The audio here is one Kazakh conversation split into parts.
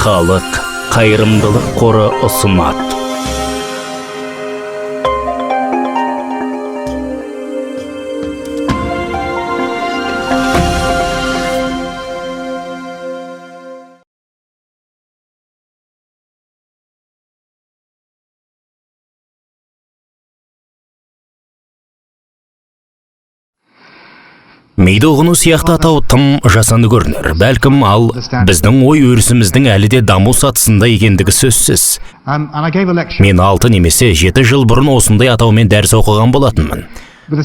Халық қайырымдылық қоры ұсынады. Миды ұғыну сияқты атау тым жасанды көрінер. Бәлкім ал біздің ой өрісіміздің әлі де даму сатысында екендігі сөзсіз. Мен 6 немесе 7 жыл бұрын осындай атаумен дәріс оқыған болатынмын.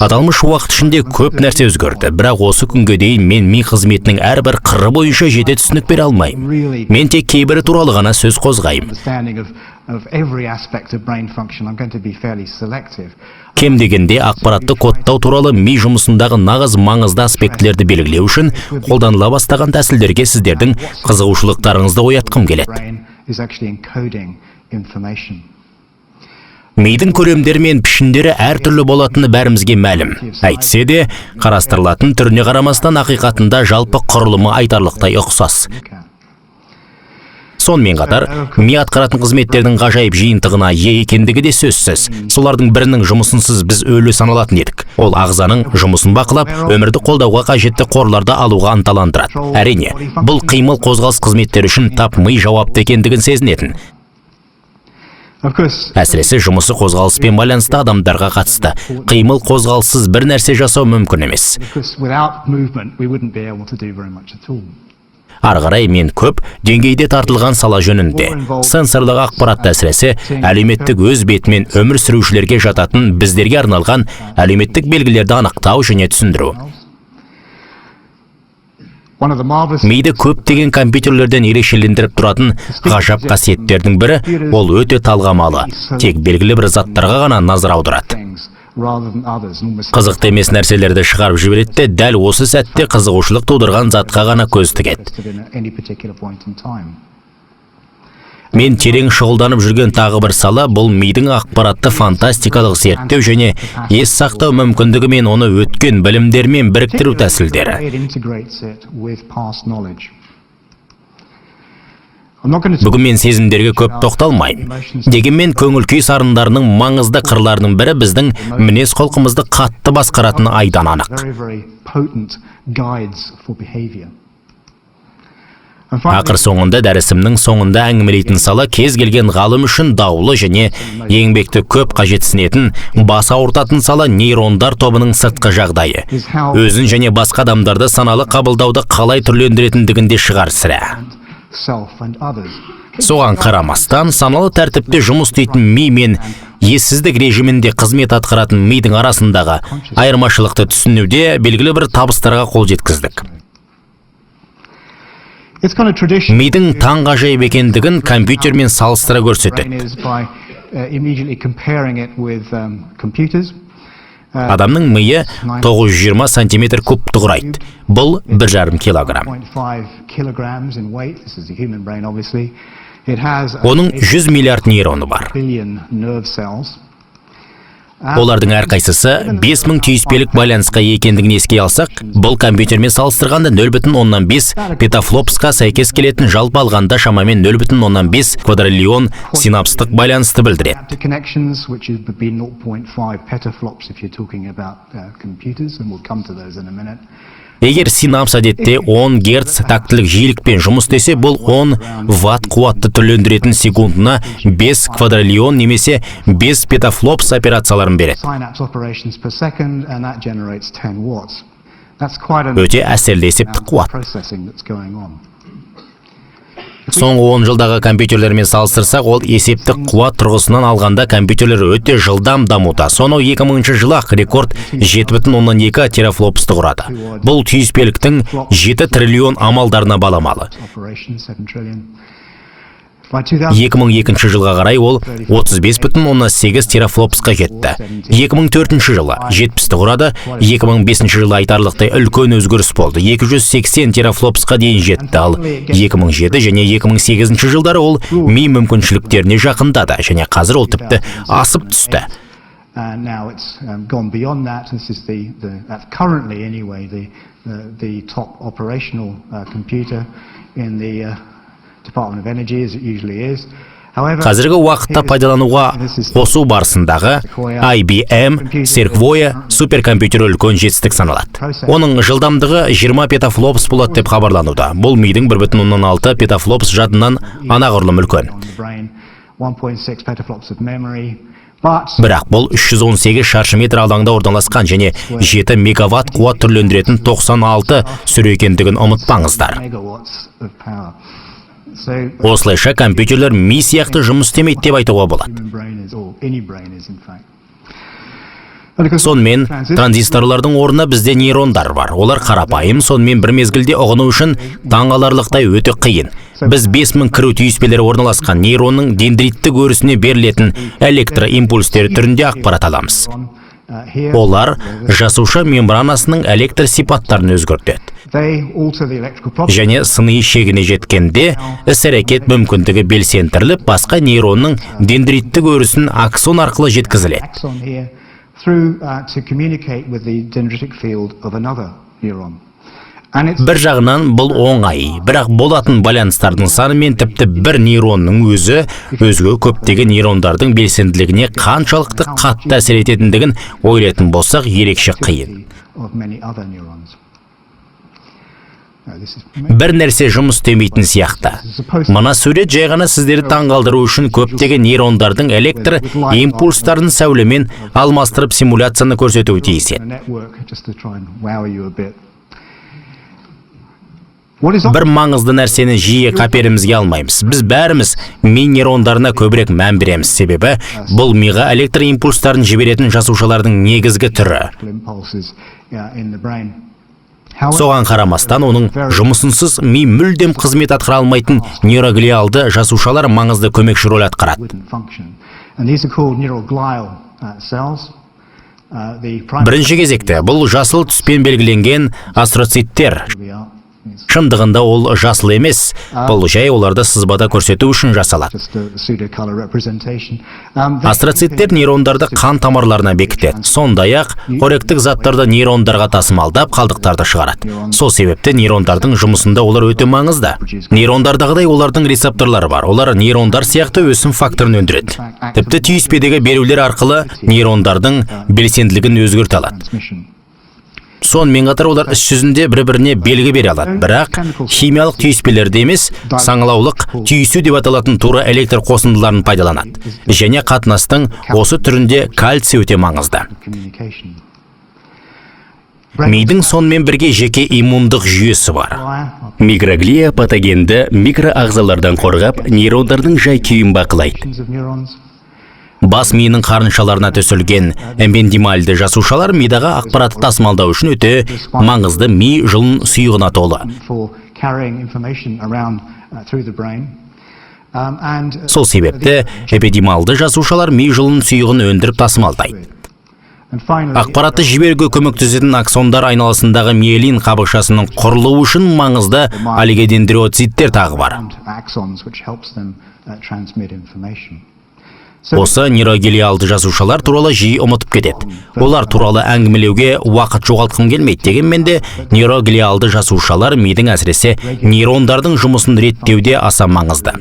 Аталмыш уақыт ішінде көп нәрсе өзгерді, бірақ осы күнге дейін мен ми қызметінің әрбір қыры бойынша жете түсінік бере алмаймын. Мен тек кейбірі туралы ғана сөз қозғаймын. Кем дегенде ақпаратты кодтау туралы ми жұмысындағы нағыз маңызды аспектілерді белгілеу үшін қолданыла бастаған тәсілдерге сіздердің қызығушылықтарыңызды оятқым келеді. Мидың көлемдері мен пішіндері әртүрлі болатыны бәрімізге мәлім. Әйтсе де, қарастырылатын түріне қарамастан ақиқатында жалпы құрылымы айтарлықтай ұқсас. Сонымен қатар, ми атқаратын қызметтердің ғажайып жиынтығына ие екендігі де сөзсіз. Солардың бірінің жұмысынсыз біз өлі саналатын едік. Ол ағзаның жұмысын бақылап, өмірді қолдауға қажетті қорларды алуға ынталандырады. Әрине, бұл қимыл қозғалыс қызметтері үшін тап ми жауапты екендігін сезінетін. Әсіресе жұмысы қозғалыспен байланысты адамдарға қатысты. Қимыл қозғалыссыз бір нәрсе жасау мүмкін емес. Арғарай мен көп деңгейде тартылған сала жөнінде. Сенсорлық ақпаратты әсіресе әлеуметтік өз бетімен өмір сүрушілерге жататын біздерге арналған әлеуметтік белгілерді анықтау және түсіндіру. Миды көптеген компьютерлерден ерекшелендіріп тұратын ғажап қасиеттердің бірі, ол өте талғамалы, тек белгілі бір заттарға ғана назар аударады. Қызықты емес нәрселерді шығарып жібереді, дәл осы сәтте қызығушылық тудырған затқа ғана көз тігеді. Мен терең шұғылданып жүрген тағы бір сала, бұл мидың ақпаратты фантастикалық зерттеу және ес сақтау мүмкіндігі мен оны өткен білімдермен біріктіру тәсілдері. Бүгін мен сезімдерге көп тоқталмаймын. Дегенмен көңіл-күй сарындарының маңызды қырларының бірі біздің мінез құлқымызды қатты басқаратыны айдан анық. Ақыр соңында дәрісімнің соңында әңгімелейтін сала кез келген ғалым үшін даулы және еңбекті көп қажетсінетін, бас ауыртатын сала нейрондар тобының сыртқы жағдайы. Өзін және басқа адамдарды саналы қабылдауды қалай түрлендіретіндігінде шығар сірә. Соған қарамастан, саналы тәртіпте жұмыс істейтін ми мен ессіздік режимінде қызмет атқаратын мидың арасындағы айырмашылықты түсінуде белгілі бір табыстарға қол жеткіздік. Мидың таңғажайып екендігін компьютермен салыстыра көрсетеді. Адамның миы 920 сантиметр кубты құрайды. Бұл 1,5 килограмм. Оның 100 миллиард нейроны бар. Олардың әрқайсысы 5000 түйіспелік байланысқа екендігін еске алсақ, бұл компьютермен салыстырғанда 0,5 петафлопсқа сәйкес келетін, жалпы алғанда шамамен 0,5 квадриллион синапстық байланысты білдіреді. Егер синапс әдетте 10 Гц тактілік жиілікпен жұмыс істесе, бұл 10 ватт қуатты түрлендіретін секундына 5 квадриллион немесе 5 петафлопс операцияларын береді. Өте әсерлі есептік қуат. Соңғы 10 жылдағы компьютерлермен салыстырсақ, ол есептік қуат тұрғысынан алғанда компьютерлер өте жылдам дамуда. Сонау 2000 жылы рекорд 7,2 терафлопсты құрады. Бұл түйіспеліктің 7 триллион амалдарына баламалы. 2002 жылға қарай ол 35,8 терафлопсқа жетті. 2004 жылы 70-ті құрады, 2005 жылы айтарлықтай үлкен өзгеріс болды. 280 терафлопсқа дейін жетті, ал 2007 және 2008 жылдары ол ми мүмкіншіліктеріне жақындады, және қазір ол тіпті асып түсті. Қазіргі уақытта пайдалануға қосу барысындағы IBM Sequoia суперкомпьютері үлкен жетістік саналады. Оның жылдамдығы 20 петафлопс болады деп хабарлануда. Бұл мидың 1,6 петафлопс жадынан анағұрлым үлкен. Бірақ бұл 318 шаршы метр алаңда орналасқан және 7 мегаватт қуат түрлендіретін 96 сүр екендігін ұмытпаңыздар. Осылайша компьютерлер ми сияқты жұмыс істемейді деп айтуға болады. Сонымен, транзисторлардың орнына бізде нейрондар бар. Олар қарапайым, сонымен бір мезгілде ұғыну үшін таңғаларлықтай өте қиын. Біз 5000 кіру түйіспелері орналасқан нейронның дендриттік өрісіне берілетін электроимпульстер түрінде ақпарат аламыз. Олар жасуша мембранасының электр сипаттарын өзгертеді. Және сыни шегіне жеткенде іс-әрекет мүмкіндігі белсендіріліп, басқа нейронның дендриттік өрісін аксон арқылы жеткізіледі. Бір жағынан бұл оңай, бірақ болатын байланыстардың саны мен тіпті бір нейронның өзі өзге көптеген нейрондардың белсенділігіне қаншалықты қатты әсер ететіндігін ойлайтын болсақ ерекше қиын. Бір нәрсе жұмыс істемейтін сияқты. Мына сурет жай ғана сіздерді таңғалдыру үшін көптеген нейрондардың электр импульстарын сәулемен алмастырып симуляцияны көрсетуі тиіс еді. Бір маңызды нәрсені жиі қаперімізге алмаймыз. Біз бәріміз ми нейрондарына көбірек мән береміз, себебі бұл миға электр импульстарын жіберетін жасушалардың негізгі түрі. Соған қарамастан, оның жұмысынсыз ми мүлдем қызмет атқара алмайтын нейроглиалды жасушалар маңызды көмекші рөл атқарады. Бірінші кезекте бұл жасыл түспен белгіленген астроциттер. Шындығында ол жасыл емес, бұл жай оларды сызбада көрсету үшін жасалады. Астроциттер нейрондарды қан тамырларына бекітеді. Сондай-ақ қоректік заттарды нейрондарға тасымалдап, қалдықтарды шығарады. Сол себепті нейрондардың жұмысында олар өте маңызды. Нейрондардағыдай олардың рецепторлары бар. Олар нейрондар сияқты өсім факторын өндіреді. Тіпті түйіспедегі берулер арқылы нейрондардың белсенділігін өзгерте алады. Сонымен қатар олар іс жүзінде бір-біріне белгі бере алады. Бірақ химиялық түйіспелерде емес, саңылаулық түйісу деп аталатын тура электр қосындыларын пайдаланады. Және қатынастың осы түрінде кальций өте маңызды. Мидың сонымен бірге жеке иммундық жүйесі бар. Микроглия патогенді микроағзалардан қорғап, нейрондардың жай-күйін бақылайды. Бас миының қарыншаларына төселген эмбендимальды жасушалар мидағы ақпаратты тасымалдау үшін өте маңызды ми жұлын сұйығына толы. Сол себепті эпидималды жасушалар ми жұлын сұйығын өндіріп тасымалдайды. Ақпаратты жіберуге көмектесетін аксондар айналасындағы миелин қабықшасының құрылуы үшін маңызды олигодендриоциттер тағы бар. Осы нейроглиалды жасушалар туралы жиі ұмытып кетеді. Олар туралы әңгімелеуге уақыт жоғалтқым келмейді. Дегенмен де нейроглиалды жасушалар мидың әсіресе нейрондардың жұмысын реттеуде аса маңызды.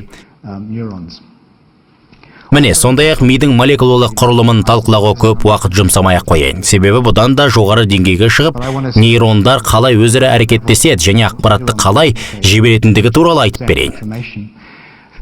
Міне, сондай-ақ мидың молекулалық құрылымын талқылауға көп уақыт жұмсамай-ақ қояйын. Себебі бұдан да жоғары деңгейге шығып, нейрондар қалай өзара әрекеттеседі және ақпаратты қалай жіберетіндігі туралы айтып берейін.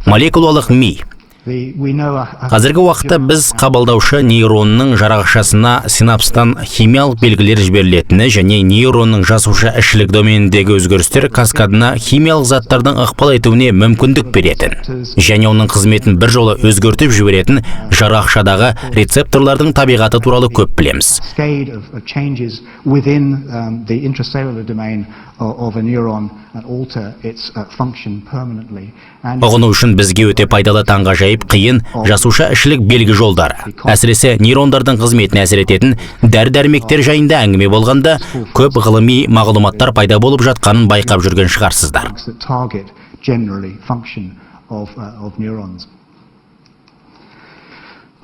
Молекулалық ми. Қазіргі уақытта біз қабылдаушы нейронның жарақшасына синапстан химиялық белгілер жіберілетіні және нейронның жасуша ішілік доменіндегі өзгерістер каскадына химиялық заттардың ықпал етуіне мүмкіндік беретін. Және оның қызметін бір жолы өзгертіп жіберетін жарақшадағы рецепторлардың табиғаты туралы көп білеміз. Ұғыну үшін бізге өте пайдалы таңғажайып қиын жасуша ішілік белгі жолдары. Әсіресе нейрондардың қызметіне әсер ететін дәрі-дәрмектер жайында әңгіме болғанда көп ғылыми мағлұматтар пайда болып жатқанын байқап жүрген шығарсыздар.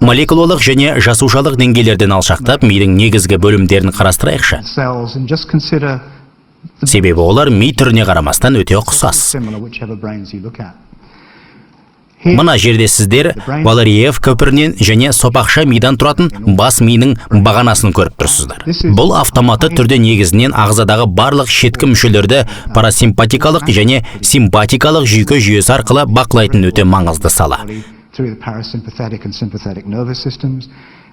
Молекулалық және жасушалық деңгейлерден алшақтап, мидың негізгі бөлімдерін қарастырайықшы. Себебі олар ми түріне қарамастан өте ұқсас. Мына жерде сіздер Валериев көпірінен және сопақша мидан тұратын бас миның бағанасын көріп тұрсыздар. Бұл автоматты түрде негізінен ағзадағы барлық шеткі мүшелерді парасимпатикалық және симпатикалық жүйке жүйесі арқылы бақылайтын өте маңызды сала.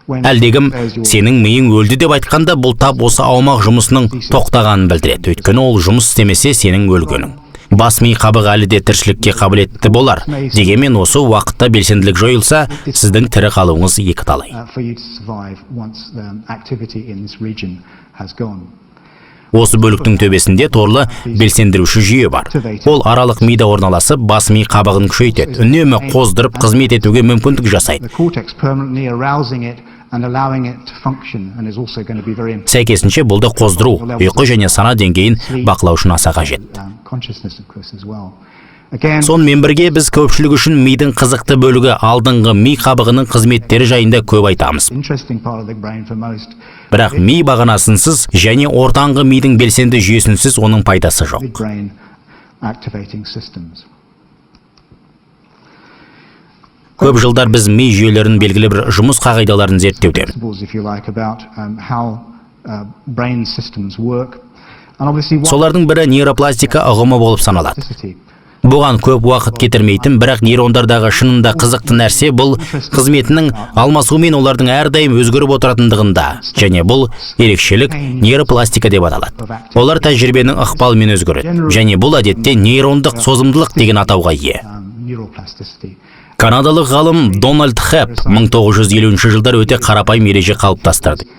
Әлдегім сенің миың өлді деп айтқанда, бұл тап осы аумақ жұмысының тоқтағанын білдіреді. Өйткені ол жұмыс істемесе сенің өлгенің. Бас ми қабығы әлі де тіршілікке қабілетті болар. Дегенмен осы уақытта белсенділік жойылса, сіздің тірі қалуыңыз екі талай. Осы бөліктің төбесінде торлы белсендіруші жүйе бар. Ол аралық мида орналасып, бас ми қабығын күшейтеді, үнемі қоздырып қызмет етуге мүмкіндік жасайды. Сәйкесінше бұлды қоздыру, ұйқы және сана деңгейін бақылау үшін аса қажет. Сонымен бірге біз көпшілік үшін мидың қызықты бөлігі алдыңғы ми қабығының қызметтері жайында көп айтамыз. Бірақ ми бағанасынсыз және ортаңғы мидың белсенді жүйесінсіз оның пайдасы жоқ. Көп жылдар біз ми жүйелерін белгілі бір жұмыс қағидаларын зерттеудеміз. Солардың бірі нейропластика ұғымы болып саналады. Бұған көп уақыт кетірмейтін, бірақ нейрондардағы шынында қызықты нәрсе бұл қызметінің алмасуымен олардың әрдайым өзгеріп отыратындығында, және бұл ерекшелік нейропластика деп аталады. Олар тәжірибенің ықпалымен өзгереді, және бұл әдетте нейрондық созымдылық деген атауға ие. Канадалық ғалым Дональд Хэп 1950 жылдар өте қарапайым ереже қалыптастырды.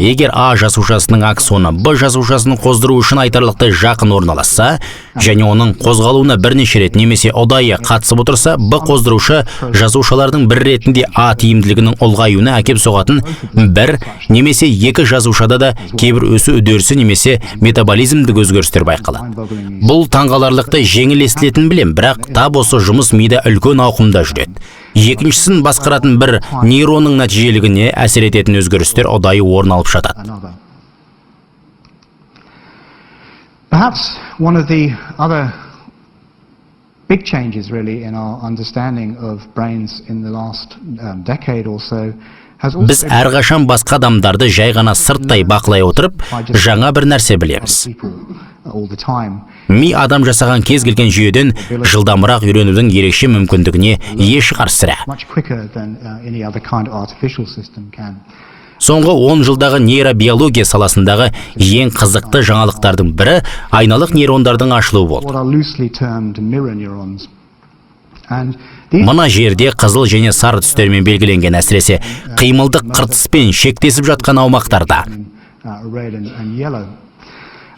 Егер А жасушасының аксоны Б жасушасының қоздыру үшін айтарлықтай жақын орналасса, және оның қозғалуына бірнеше рет немесе ұдайы қатысып отырса, Б қоздырушы жасушалардың бір ретінде А тиімділігінің ұлғаюына әкеп соғатын бір немесе екі жасушада да кейбір өсу үдерісі немесе метаболизмдік өзгерістер байқалады. Бұл таңғаларлықтай жеңіл естілетін білем, бірақ тап осы жұмыс мида үлкен ауқымда жүреді. Екіншісін басқаратын бір нейронның нәтижелігіне әсер ететін өзгерістер ұдайы орын алып жатады. Perhaps one of the other big changes really in our understanding of brains in the last decade or so has also Біз әрқашан басқа адамдарды жай ғана сырттай бақылай отырып, жаңа бір нәрсе білеміз. Ми адам жасаған кез келген жүйеден жылдамырақ үйренудің ерекше мүмкіндігіне ие шығар сірә. Соңғы 10 жылдағы нейробиология саласындағы ең қызықты жаңалықтардың бірі айналық нейрондардың ашылуы болды. Мына жерде қызыл және сары түстермен белгіленген, әсіресе қимылдық қыртыспен шектесіп жатқан аумақтарда.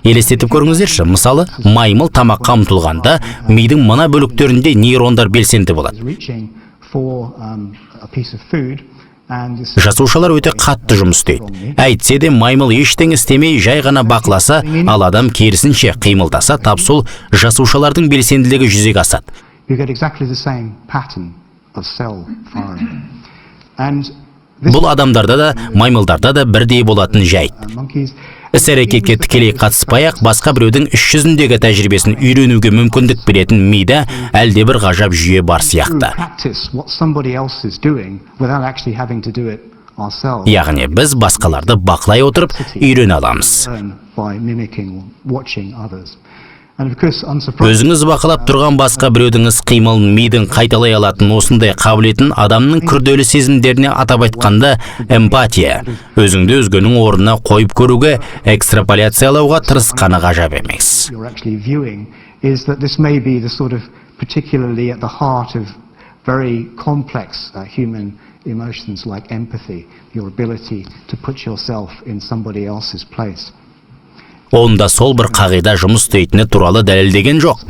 Елестетіп көріңіздерші, мысалы, маймыл тамаққа ұмтылғанда мидың мына бөліктерінде нейрондар белсенді болады. Жасушалар өте қатты жұмыс істейді. Әйтсе де маймыл ештеңе істемей жай ғана бақыласа, ал адам керісінше қимылдаса, тап сол жасушалардың белсенділігі жүзеге асады. Бұл адамдарда да, маймылдарда да бірдей болатын жайт. Іс-әрекетке тікелей қатыспай-ақ басқа біреудің іс жүзіндегі тәжірибесін үйренуге мүмкіндік беретін мида әлде бір ғажап жүйе бар сияқты. Яғни біз басқаларды бақылай отырып үйрене аламыз. Өзіңіз бақылап тұрған басқа біреудің іс-қимылын мидың қайталай алатын осындай қабілетін адамның күрделі сезімдеріне атап айтқанда эмпатия, өзіңді өзгенің орнына қойып көруге, экстраполяциялауға тырысқаны ғажап емес. Онда сол бір қағида жұмыс істейтіні туралы дәлелдеген жоқ.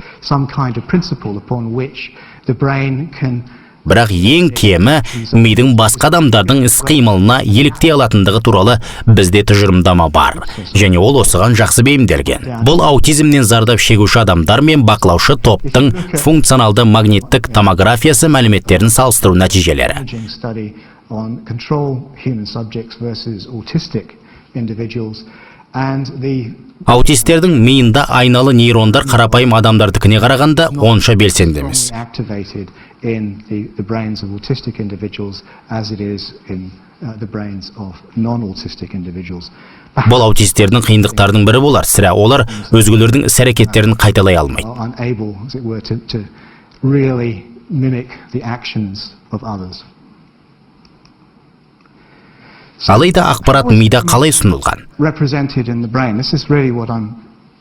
Бірақ ең кемі мидың басқа адамдардың іс-қимылына еліктей алатындығы туралы бізде тұжырымдама бар, және ол осыған жақсы бейімделген. Бұл аутизмнен зардап шегуші адамдар мен бақылаушы топтың функционалды магниттік томографиясы мәліметтерін салыстыру нәтижелері. And the Аутистердің миында айналы нейрондар қарапайым адамдардікіне қарағанда онша белсенді емес. activated in the brains of autistic individuals as it is in the brains of non-autistic individuals. Бұл аутистердің қиындықтарының бірі болар, сірә олар өзгелердің іс-әрекеттерін қайталай алмайды. Are unable, as it were, to really mimic the actions of others. Алайда ақпарат мида қалай ұсынылған? Represented in the brain. This is really what I'm.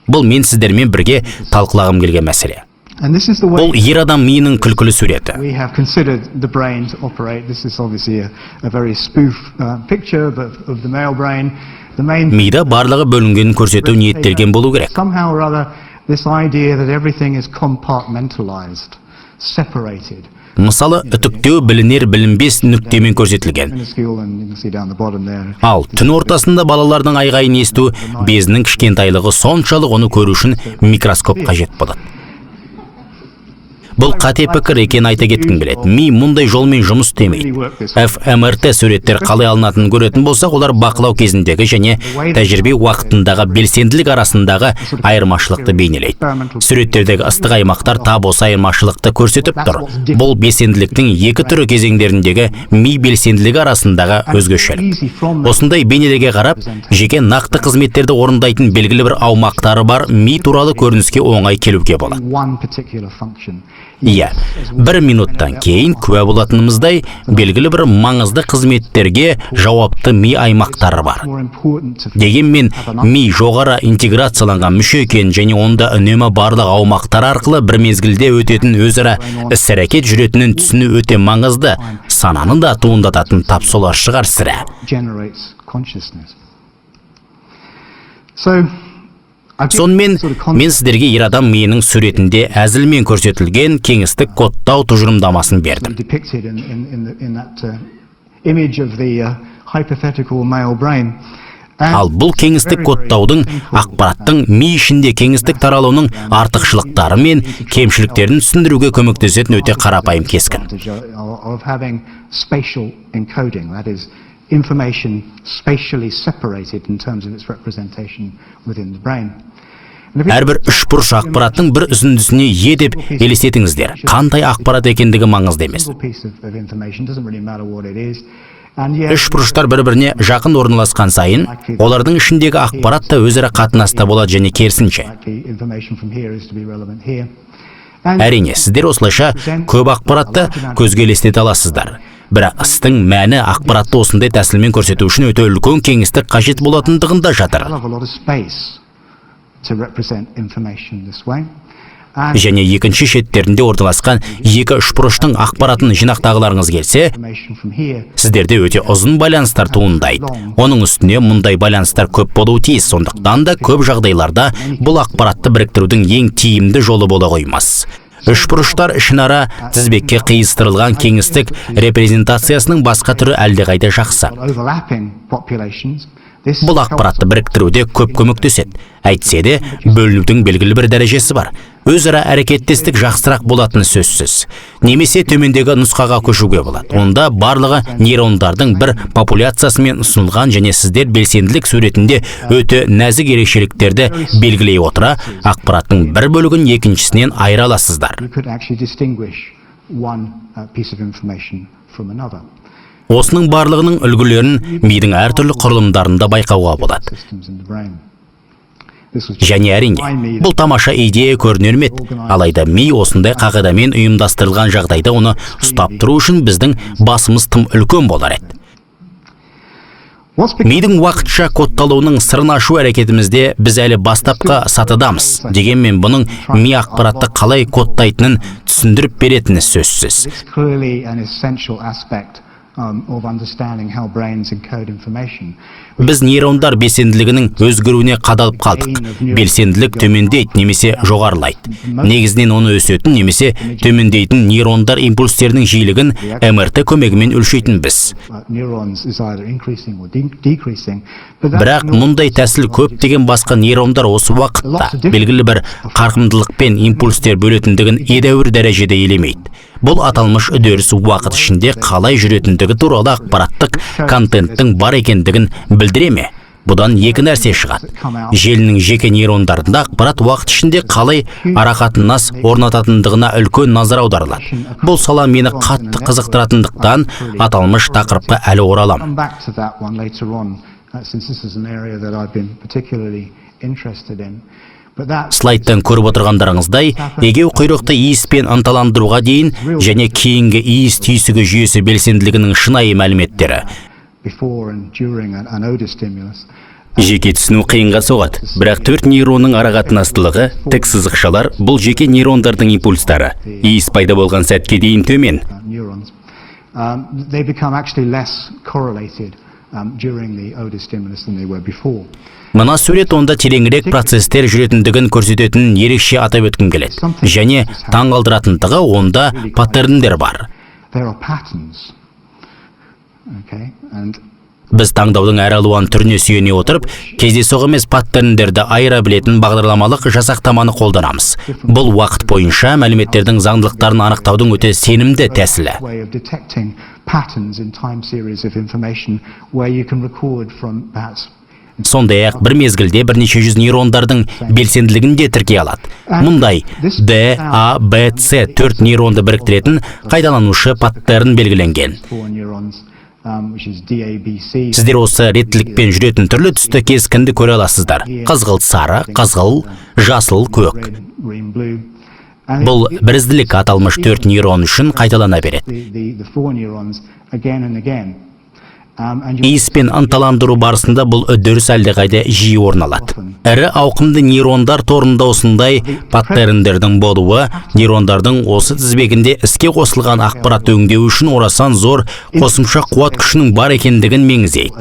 Бұл мен сіздермен бірге талқылағым келген мәселе. And this is the way Бұл ер адам миының күлкілі суреті. we have considered the brain to operate. This is obviously a very spoof picture of the male brain. The main Мида барлығы бөлінгенін көрсету ниеттелген болу керек. somehow or other this idea that everything is compartmentalized, separated. Мысалы, үтіктеу білінер білінбес нүктемен көрсетілген. Minuscule, and you can see down the bottom there. Ал түн ортасында балалардың айғайын есту безінің кішкентайлығы соншалық оны көру үшін микроскоп қажет болады. Бұл қате пікір екен айта кеткім келеді. Ми мұндай жолмен жұмыс істемейді. ФМРТ суреттер қалай алынатынын көретін болсақ, олар бақылау кезіндегі және тәжірибе уақытындағы белсенділік арасындағы айырмашылықты бейнелейді. Суреттердегі ыстық аймақтар тап осы айырмашылықты көрсетіп тұр. Бұл белсенділіктің екі түрі кезеңдеріндегі ми белсенділігі арасындағы өзгешелік. Осындай бейнелерге қарап, жеке нақты қызметтерді орындайтын белгілі бір аумақтары бар ми туралы көрініске оңай келуге болады. One particular function. Иә, бір минуттан кейін куә болатынымыздай белгілі бір маңызды қызметтерге жауапты ми аймақтары бар. More important to Дегенмен ми жоғары интеграцияланған мүше екен және онда үнемі барлық аумақтар арқылы бір мезгілде өтетін өзара іс-әрекет жүретінін түсіну өте маңызды. Сананы да туындататын тап солар шығар сірә. generates consciousness. So Сонымен мен сіздерге ер адам миының суретінде әзілмен көрсетілген кеңістік кодтау тұжырымдамасын бердім. depicted in that image of the hypothetical male brain. Ал бұл кеңістік кодтаудың ақпараттың ми ішінде кеңістік таралуының артықшылықтары мен кемшіліктерін түсіндіруге көмектесетін өте қарапайым кескін. Of having spatial encoding, that is, information spatially separated in terms of its representation within the brain. Әрбір үшбұрыш ақпараттың бір үзіндісіне е деп елестетіңіздер. Қандай ақпарат екендігі маңызды емес. Үшбұрыштар бір-біріне жақын орналасқан сайын, олардың ішіндегі ақпарат та өзара қатынаста болады және керісінше. Әрине, сіздер осылайша көп ақпаратты көзге елестете аласыздар. Бірақ істің мәні ақпаратты осындай тәсілмен көрсету үшін өте үлкен кеңістік қажет болатындығында жатыр. Және екінші шеттерінде орналасқан екі үшбұрыштың ақпаратын жинақтағыларыңыз келсе, сіздерде өте ұзын байланыстар туындайды. Оның үстіне мұндай байланыстар көп болуы тиіс, сондықтан да көп жағдайларда бұл ақпаратты біріктірудің ең тиімді жолы бола қоймас. Үшбұрыштар ішінара тізбекке қиыстырылған кеңістік репрезентациясының басқа түрі әлдеқайда жақсы. Бұл ақпаратты біріктіруде көп көмектеседі. Әйтсе де, бөлінудің белгілі бір дәрежесі бар. Өзара әрекеттестік жақсырақ болатыны сөзсіз. Немесе төмендегі нұсқаға көшуге болады. Онда барлығы нейрондардың бір популяциясымен ұсынылған және сіздер белсенділік суретінде өте нәзік ерекшеліктерді белгілей отыра, ақпараттың бір бөлігін екіншісінен айыра аласыздар. Осының барлығының үлгілерін мидың әртүрлі құрылымдарында байқауға болады. Және әрине, бұл тамаша идея көрінер ме еді? Алайда ми осындай қағидамен ұйымдастырылған жағдайда оны ұстап тұру үшін біздің басымыз тым үлкен болар еді. Мидың уақытша кодталуының сырын ашу әрекетімізде біз әлі бастапқы сатыдамыз. Дегенмен бұның ми ақпаратты қалай кодтайтынын түсіндіріп беретіні сөзсіз. Біз нейрондар белсенділігінің өзгеруіне қадалып қалдық. Белсенділік төмендейді немесе жоғарылайды. Негізінен оны өсетін немесе төмендейтін нейрондар импульстерінің жиілігін МРТ көмегімен өлшейтін біз. Бірақ мұндай тәсіл көптеген басқа нейрондар осы уақытта белгілі бір қарқындылықпен импульстер бөлетіндігін едәуір дәрежеде елемейді. Бұл аталмыш үдеріс уақыт ішінде қалай жүретіндігі туралы ақпараттық контенттің бар екендігін білдіре ме? Бұдан екі нәрсе шығады. Желінің жеке нейрондарында ақпарат уақыт ішінде қалай арақатынас орнататындығына үлкен назар аударылады. Бұл сала мені қатты қызықтыратындықтан аталмыш тақырыпқа әлі ораламын. Слайдтан көріп отырғандарыңыздай, егеу құйрықты иіспен ынталандыруға дейін және кейінгі иіс түйсігі жүйесі белсенділігінің шынайы мәліметтері. Жеке түсіну қиынға соғады, бірақ 4 нейронның арақатынастылығы, тік сызықшалар, бұл жеке нейрондардың импульстары. Иіс пайда болған сәтке дейін төмен. Мына сурет онда тереңірек процестер жүретіндігін көрсететін ерекше атап өткім келеді. Және таңғалдыратындығы онда паттерндер бар. Біз таңдаудың әр алуан түріне сүйене отырып, кездейсоқ емес паттерндерді айыра білетін бағдарламалық жасақтаманы қолданамыз. Бұл уақыт бойынша мәліметтердің заңдылықтарын анықтаудың өте сенімді тәсілі. Сондай-ақ бір мезгілде бірнеше жүз нейрондардың белсенділігін де тіркей алады. Мұндай D, A, B, C 4 нейронды біріктіретін қайталанушы паттерн белгіленген. Сіздер осы реттілікпен жүретін түрлі түсті кескінді көре аласыздар. Қызғылт сары, қызғыл, жасыл, көк. Бұл бірізділік аталмыш 4 нейрон үшін қайталана береді. Иіспен ынталандыру барысында бұл үдеріс әлдеқайда жиі орын алады. Ірі ауқымды нейрондар торында осындай паттерндердің болуы нейрондардың осы тізбегінде іске қосылған ақпарат өңдеу үшін орасан зор қосымша қуат күшінің бар екендігін меңзейді.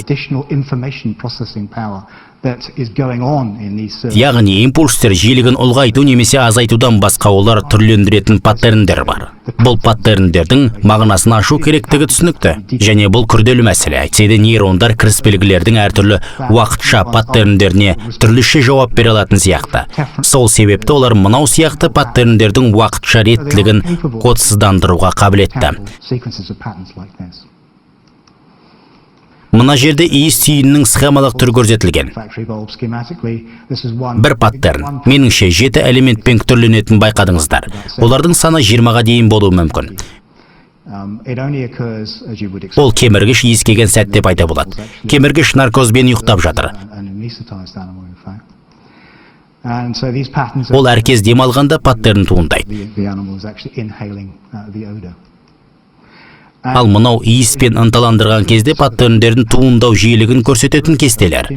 Яғни импульстер жиілігін ұлғайту немесе азайтудан басқа олар түрлендіретін паттерндер бар. Бұл паттерндердің мағынасын ашу керектігі түсінікті. Және бұл күрделі мәселе. Әйтсе де нейрондар кіріспелгілердің әртүрлі уақытша паттерндеріне түрліше жауап бере алатын сияқты. Сол себепті олар мынау сияқты паттерндердің уақытша реттілігін кодсыздандыруға қабілетті. Мына жерде иіс түйінінің схемалық түрі көрсетілген. Бір паттерн, меніңше 7 элементпен түрленетін байқадыңыздар. Олардың саны 20-ға дейін болуы мүмкін. Ол кеміргіш иіскеген сәтте пайда болады. Кеміргіш наркозбен ұйықтап жатыр. Ол әркез демалғанда паттерн туындайды. Ал мынау иіспен ынталандырған кезде паттерндердің туындау жиілігін көрсететін кестелер.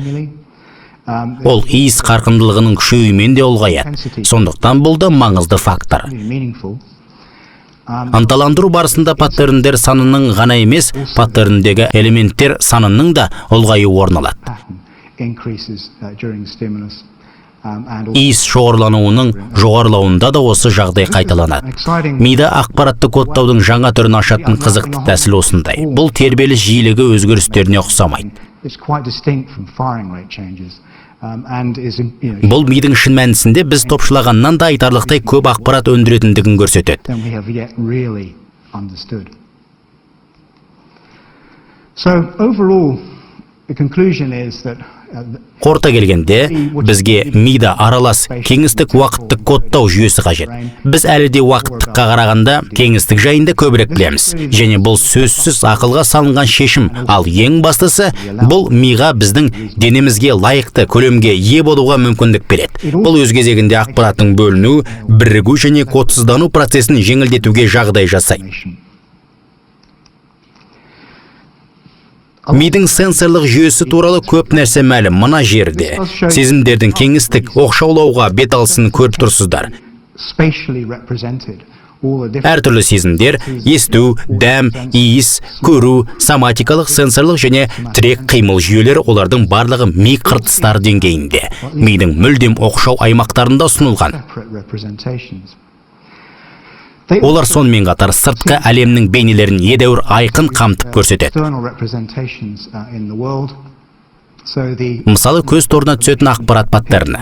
Ол иіс қарқындылығының күшеюімен де ұлғаяды. Сондықтан бұл да маңызды фактор. Ынталандыру барысында паттерндер санының ғана емес, паттерндегі элементтер санының да ұлғаюы орын алады. Иіс жоғарылануының жоғарылауында да осы жағдай қайталанады. Мида ақпаратты кодтаудың жаңа түрін ашатын қызықты тәсіл осындай. Бұл тербеліс жиілігі өзгерістеріне ұқсамайды. Бұл мидың шын мәнісінде біз топшылағаннан да айтарлықтай көп ақпарат өндіретіндігін көрсетеді. Қорыта келгенде, бізге мида аралас кеңістік уақыттық кодтау жүйесі қажет. Біз әлі де уақыттыққа қарағанда кеңістік жайында көбірек білеміз. Және бұл сөзсіз ақылға салынған шешім. Ал ең бастысы, бұл миға біздің денемізге лайықты көлемге ие болуға мүмкіндік береді. Бұл өз кезегінде ақпараттың бөліну, бірігу және кодсыздану процесін жеңілдетуге жағдай жасайды. Мидың сенсорлық жүйесі туралы көп нәрсе мәлім. Мына жерде сезімдердің кеңістік оқшаулауға бет алысын көріп тұрсыздар. Әртүрлі сезімдер, есту, дәм, иіс, көру, соматикалық, сенсорлық және тірек қимыл жүйелері олардың барлығы ми қыртыстар деңгейінде. Мидың мүлдем оқшау аймақтарында ұсынылған. Олар сонымен қатар сыртқы әлемнің бейнелерін едәуір айқын қамтып көрсетеді. Мысалы, көз торына түсетін ақпарат паттерні.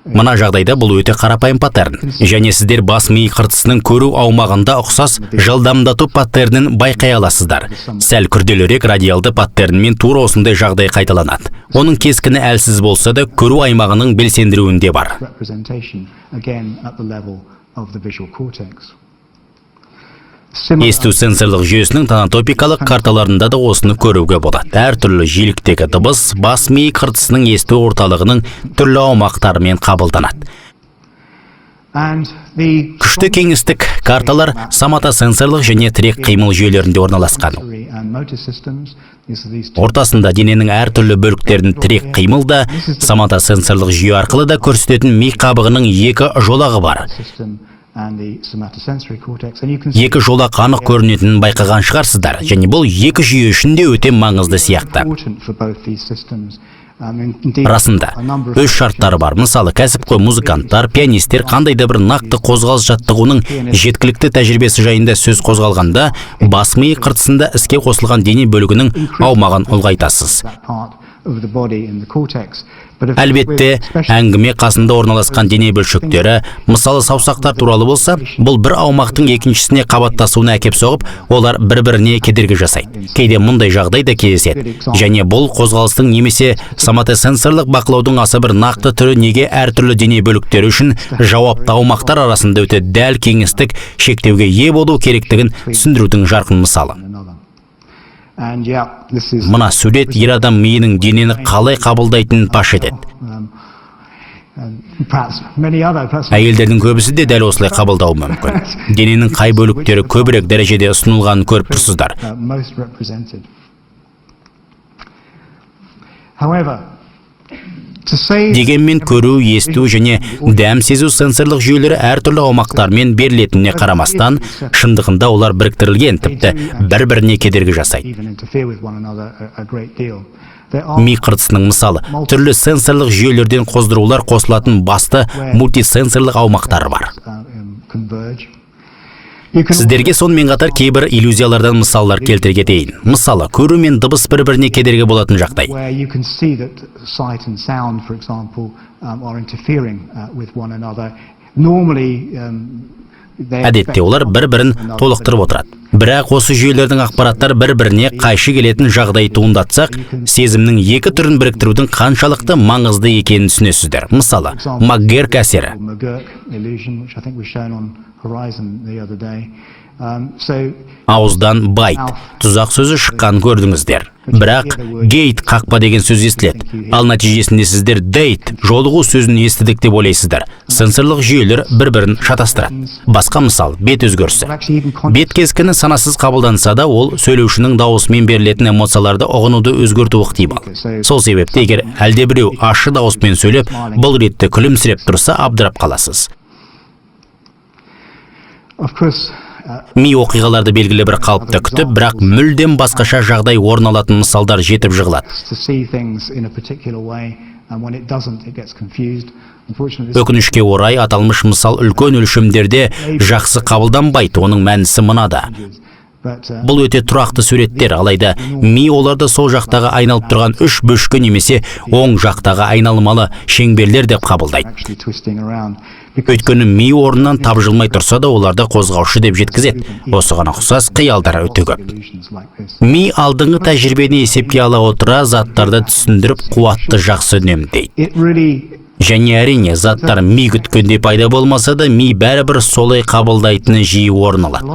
Мына жағдайда бұл өте қарапайым паттерн. Және сіздер бас ми қыртысының көру аумағында ұқсас жылдамдату паттернін байқай аласыздар. Сәл күрделірек радиалды паттернмен тура осындай жағдай қайталанады. Оның кескіні әлсіз болса да, көру аймағының белсендіруінде бар. Есту сенсорлық жүйесінің тонотопикалық карталарында да осыны көруге болады. Әртүрлі жиіліктегі дыбыс бас ми қыртысының есту орталығының түрлі аумақтарымен қабылданады. Күшті кеңістік карталар соматосенсорлық және тірек қимыл жүйелерінде орналасқан. Ортасында дененің әртүрлі бөліктерін тірек қимыл да соматосенсорлық жүйе арқылы да көрсететін ми қабығының екі жолағы бар. Екі жолақ анық көрінетінін байқаған шығарсыздар, және бұл екі жүйе үшін де өте маңызды сияқты. Расында, өз шарттары бар. Мысалы, кәсіпқой музыканттар, пианистер қандай да бір нақты қозғалыс жаттығуының жеткілікті тәжірибесі жайында сөз қозғалғанда, бас ми қыртысында іске қосылған дене бөлігінің аумағын ұлғайтасыз. Әлбетте, әңгіме қасында орналасқан дене бөлшектері, мысалы саусақтар туралы болса, бұл бір аумақтың екіншісіне қабаттасуына әкеп соғып, олар бір-біріне кедергі жасайды. Кейде мұндай жағдай да кездеседі. Және бұл қозғалыстың немесе соматосенсорлық бақылаудың аса бір нақты түрі неге әртүрлі дене бөліктері үшін жауапты аумақтар арасында өте дәл кеңістік шектеуге ие болу керектігін түсіндірудің жарқын мысалы. Мына сурет ер адам миының денені қалай қабылдайтынын паш етеді. Әйелдердің көбісі де дәл осылай қабылдауы мүмкін. Дененің қай бөліктері көбірек дәрежеде ұсынылғанын көріп тұрсыздар. Дегенмен көру, есту және дәм сезу сенсорлық жүйелері әртүрлі аумақтармен берілетініне қарамастан, шындығында олар біріктірілген, тіпті бір-біріне кедергі жасайды. Ми қыртысының мысалы, түрлі сенсорлық жүйелерден қоздырулар қосылатын басты мультисенсорлық аумақтары бар. Сіздерге сонымен қатар кейбір иллюзиялардан мысалдар келтіре кетейін. Мысалы, көру мен дыбыс бір-біріне кедергі болатын жағдай. Әдетте олар бір-бірін толықтырып отырады. Бірақ осы жүйелердің ақпараттар бір-біріне қайшы келетін жағдай туындатсақ, сезімнің екі түрін біріктірудің қаншалықты маңызды екенін түсінесіздер. Мысалы, МакГерк әсері. Ауыздан байт, тұзақ сөзі шыққан көрдіңіздер. Бірақ гейт қақпа деген сөз естіледі. Ал нәтижесінде сіздер дейт, жолығу сөзін естідік деп ойлайсыздар. Сенсорлық жүйелер бір-бірін шатастырады. Басқа мысал, бет өзгерісі. Бет кескіні санасыз қабылданса да, ол сөйлеушінің дауысымен берілетін эмоцияларды ұғынуды өзгертуі ықтимал. Сол себепте, егер әлдебіреу ащы дауыспен сөйлеп, бұл ретте күлімсіреп тұрса, абдырап қаласыз. Ми оқиғаларды белгілі бір қалыпта күтіп, бірақ мүлдем басқаша жағдай орын алатын мысалдар жетіп жығылады. Өкінішке орай, аталмыш мысал үлкен өлшемдерде жақсы қабылданбайды, оның мәнісі мынада. Бұл өте тұрақты суреттер, алайда ми оларды сол жақтағы айналып тұрған үш бөлшек немесе оң жақтағы айналмалы шеңберлер деп қабылдайды. Өйткені ми орнынан тапжылмай тұрса да, оларды қозғаушы деп жеткізеді. Осыған ұқсас қиялдар өте көп. Ми алдыңғы тәжірибені есепке ала отыра заттарды түсіндіріп, қуатты жақсы үнемдейді. Және әрине, заттар ми күткенде пайда болмаса да, ми бәрібір солай қабылдайтыны жиі орын алады.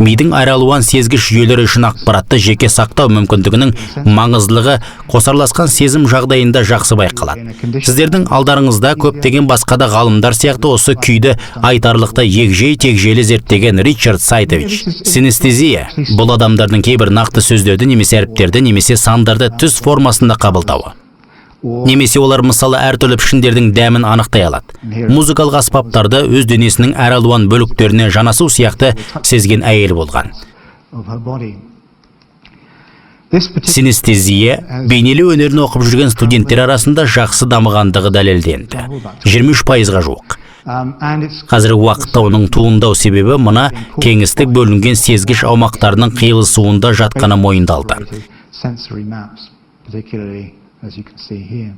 Мидың айралуан сезгіш жүйелері үшін ақпаратты жеке сақтау мүмкіндігінің маңыздылығы қосарласқан сезім жағдайында жақсы байқалады. Сіздердің алдарыңызда көптеген басқа да ғалымдар сияқты осы күйді айтарлықта егжей-тегжейлі зерттеген Ричард Сайтович. Синестезия – бұл адамдардың кейбір нақты сөздерді немесе әріптерді немесе сандарды түс формасында қабылдауы. Немесе олар мысалы әртүрлі пішіндердің дәмін анықтай алады. Музыкалық аспаптарды өз денесінің әралуан бөліктеріне жанасу сияқты сезген әйел болған. Синестезия бейнелеу өнерін оқып жүрген студенттер арасында жақсы дамығандығы дәлелденді. 23%-ға жуық. And it's Қазіргі уақытта оның туындау себебі мына кеңістік бөлінген сезгіш аумақтарының қиылысуында жатқаны мойындалды. sensory maps, particularly as you can see here.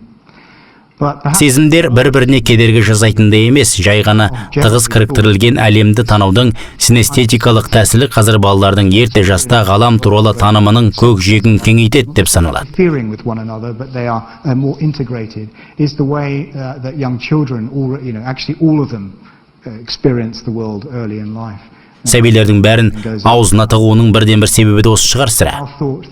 But perhaps Сезімдер бір-біріне кедергі жасайтындай емес, жай ғана тығыз кіріктірілген әлемді танаудың синестетикалық тәсілі қазір балалардың ерте жаста ғалам туралы танымының көкжиегін кеңейтеді деп саналады. interfering with one another, but they are more integrated, is the way that young children, actually all of them experience the world early in life. Сәбилердің бәрін аузына тығуының бірден-бір себебі де осы шығар сірә.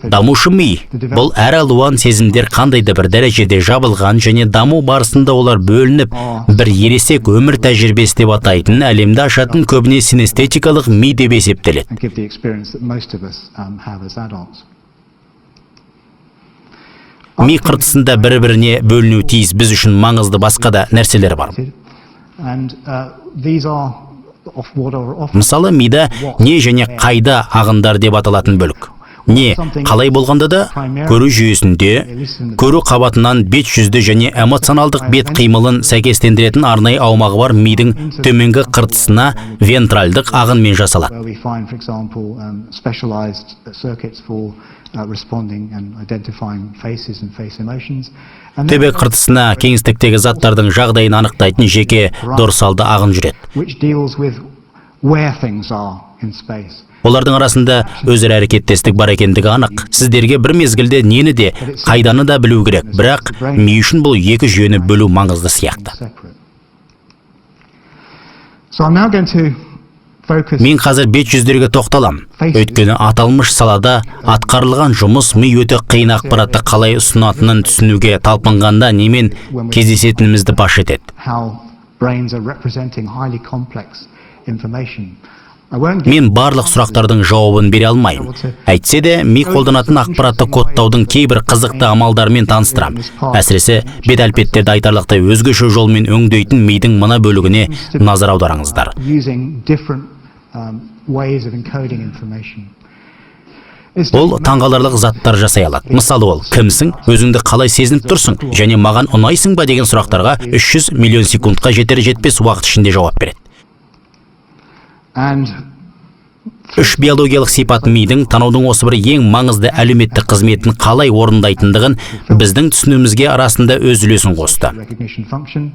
Дамушы ми, бұл әр алуан сезімдер қандай да бір дәрежеде жабылған және даму барысында олар бөлініп, бір ересек өмір тәжірибесі деп атайтын әлемді ашатын көбіне синестетикалық ми деп есептеледі. And give the experience that most of us have as adults. Ми қыртысында бір-біріне бөліну тиіс біз үшін маңызды басқа да нәрселер бар. And these are of what are often Мысалы, мида не және қайда ағындар деп аталатын бөлік. Не, қалай болғанда да, көру жүйесінде, көру қабатынан бет жүзді және эмоционалдық бет қимылын сәйкестендіретін арнайы аумағы бар мидың төменгі қыртысына вентральдық ағынмен жасалады. where we find, for example, specialized circuits for responding and identifying faces and face emotions. And then Төбе қыртысына кеңістіктегі заттардың жағдайын анықтайтын жеке дорсалды ағын жүреді. which deals with where things are in space. Олардың арасында өзара әрекеттестік бар екендігі анық. Сіздерге бір мезгілде нені де, қайданы да білу керек, бірақ ми үшін бұл екі жүйені бөлу маңызды сияқты. Separate. So I'm now going to focus Мен қазір бет жүздерге тоқталам. Өйткені аталмыш салада атқарылған жұмыс ми өте қиын ақпаратты қалай ұсынатынын түсінуге талпынғанда немен кездесетінімізді паш етеді. how brains are representing highly complex information. I won't give Мен барлық сұрақтардың жауабын бере алмаймын. Әйтсе де, ми қолданатын ақпаратты кодтаудың кейбір қызықты амалдарымен таныстырам. Әсіресе бет әлпеттерді айтарлықтай өзгеше жолмен өңдейтін мидың мына бөлігіне назар аударыңыздар. using different ways of encoding information. It's Ол таңғаларлық заттар жасай алады. Мысалы ол, кімсің, өзіңді қалай сезініп тұрсың, және маған ұнайсың ба деген сұрақтарға 300 миллион секундқа жетер-жетпес уақыт ішінде жауап береді. And Үш биологиялық сипат мидың танаудың осы бір ең маңызды әлеуметтік қызметін қалай орындайтындығын біздің түсінуімізге арасында өз үлесін қосты. recognition function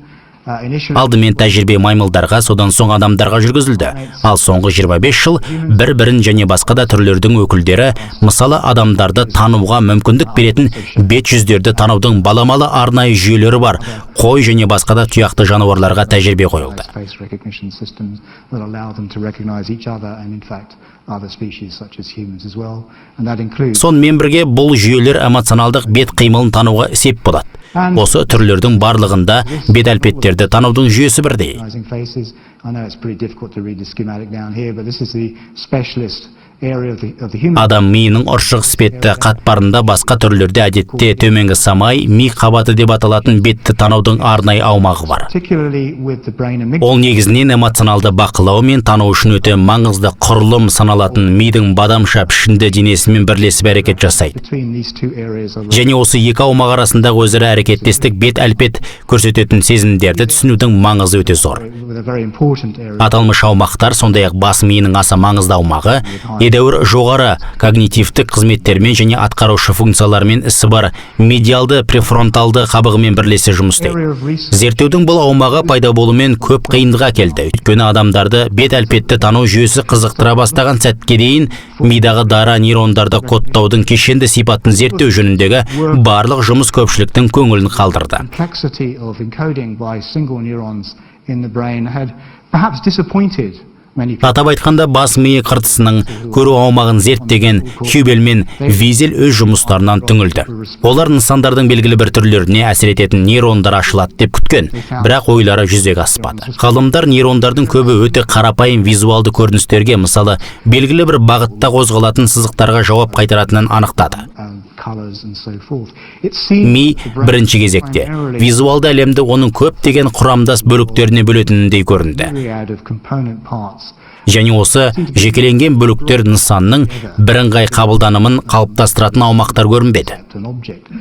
initially Алдымен тәжірибе маймылдарға, содан соң адамдарға жүргізілді. Ал соңғы 25 жыл бір-бірін және басқа да түрлердің өкілдері, мысалы адамдарды тануға мүмкіндік беретін бет жүздерді танаудың баламалы арнайы жүйелері бар. Қой және басқа да тұяқты жануарларға тәжірибе қойылды. face recognition systems that allow them to recognize each other and in fact other species such as humans as well. And that includes Сонымен бірге бұл жүйелер эмоционалдық бет қимылын тануға сеп болады. Осы түрлердің барлығында бет әлпеттерді танаудың жүйесі бірдей. recognizing faces. I know it's pretty difficult to read the schematic down here, but this is the specialist area of the human. Адам миының ұршық іспетті қатпарында басқа түрлерде әдетте төменгі самай, ми қабаты деп аталатын бетті танаудың арнайы аумағы бар. Particularly with the brain amygdala. Ол негізінен эмоционалды бақылау мен тану үшін өте маңызды құрылым саналатын мидың бадамша пішінді денесімен бірлесіп әрекет жасайды. Between these two areas of Және осы екі аумақ арасындағы өзара әрекеттестік бет әлпет көрсететін сезімдерді түсінудің маңызы өте зор. with a very important area. Аталмыш аумақтар сондай-ақ бас миының аса маңызды аумағы, едәуір жоғары когнитивтік қызметтермен және атқарушы функциялармен ісі бар медиалды префронталды қабығымен бірлесе жұмыс істейді. Area of research Зерттеудің бұл аумағы пайда болумен көп қиындыға келді. Өйткені адамдарды бет әлпетті тану жүйесі қызықтыра бастаған сәтке дейін мидағы дара нейрондарды кодтаудың кешенді сипатын зерттеу жөніндегі барлық жұмыс көпшіліктің көңілін қалдырды. complexity of encoding by single neurons in the brain had perhaps disappointed many people. Атап айтқанда бас миы қыртысының көру аумағын зерттеген Хюбель мен Визель өз жұмыстарынан түңілді. Олар нысандардың белгілі бір түрлеріне әсер ететін нейрондар ашылады деп күткен, бірақ ойлары жүзеге аспады. Ғалымдар нейрондардың көбі өте қарапайым визуалды көріністерге, мысалы, белгілі бір бағытта қозғалатын сызықтарға жауап қайтаратынын анықтады. Colors and so forth. It seems Ми the brain бірінші кезекте primarily визуалды әлемді оның көптеген құрамдас бөліктеріне бөлетініндей көрінді. myriad of component parts. Және осы жекеленген бөліктер нысанның бірыңғай қабылданымын қалыптастыратын аумақтар көрінбеді. An object.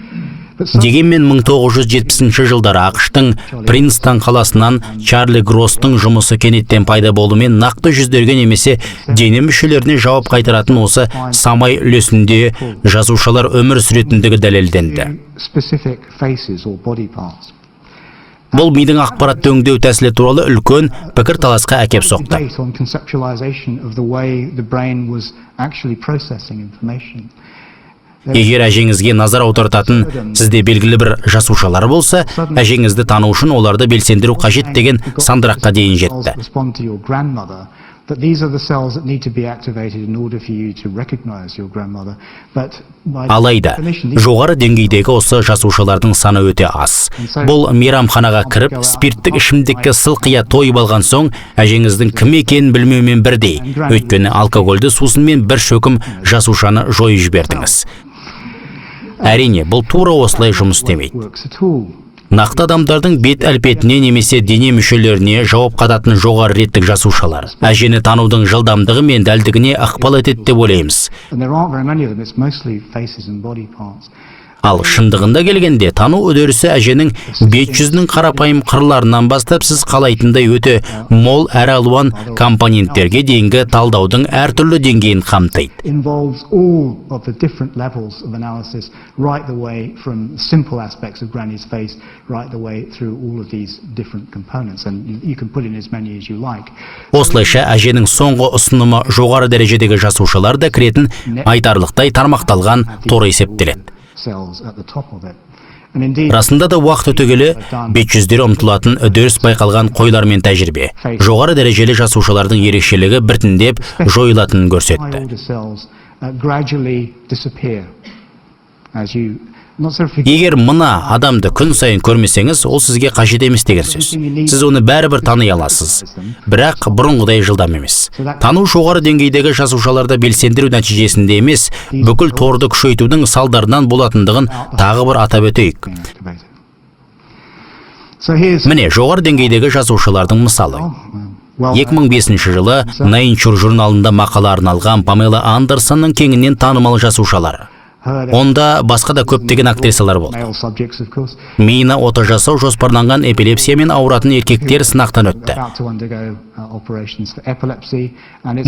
Дегенмен 1970 жылдары ақштың Принстон қаласынан Чарли Гросстың жұмысы кенеттен пайда болуымен нақты жүздерге немесе дене мүшелеріне жауап қайтаратын осы самай үлесінде жазушылар өмір сүретіндігі дәлелденді. Бұл мидың ақпаратты өңдеу тәсілі туралы үлкен пікір таласқа әкеп соқты. Егер әжеңізге назар аудартатын сізде белгілі бір жасушалар болса, әжеңізді тану үшін оларды белсендіру қажет деген сандыраққа дейін жетті. Алайда, жоғары деңгейдегі осы жасушалардың саны өте аз. Бұл мейрамханаға кіріп, спирттік ішімдікке сылқия тойып алған соң, әжеңіздің кім екенін білмеумен бірдей, өйткені алкогольді сусынмен бір шөкім жасушаны жойып жібердіңіз. Әрине, бұл тура осылай жұмыс істемейді. Нақты адамдардың бет әлпетіне немесе дене мүшелеріне жауап қататын жоғары реттік жасушалар әжені танудың жылдамдығы мен дәлдігіне ықпал етеді деп ойлаймыз. Ал шындығында келгенде тану үдерісі әженің бет жүзінің қарапайым қырларынан бастап сіз қалайтындай өте мол әрі алуан компоненттерге дейінгі талдаудың әртүрлі деңгейін қамтиды. Осылайша әженің соңғы ұсынымы жоғары дәрежедегі жасушалар да кіретін айтарлықтай тармақталған торы есептеледі. Расында да уақыт өте келе бет жүздері ұмтылатын үдеріс байқалған қойлармен тәжірибе жоғары дәрежелі жасушалардың ерекшелігі біртіндеп жойылатынын көрсетті. Егер мына адамды күн сайын көрмесеңіз, ол сізге қажет емес деген сөз. Сіз оны бәрібір тани аласыз, бірақ бұрынғыдай жылдам емес. Тану жоғары деңгейдегі жасушаларды белсендіру нәтижесінде емес, бүкіл торды күшейтудің салдарынан болатындығын тағы бір атап өтейік. Міне, жоғары деңгейдегі жасушалардың мысалы. 2005 жылы Nature журналында мақала арналған Памела Андерсонның кеңінен танымал жасушалары. Онда басқа да көптеген актрисалар болды. Миына ота жасау жоспарланған эпилепсиямен ауыратын еркектер сынақтан өтті.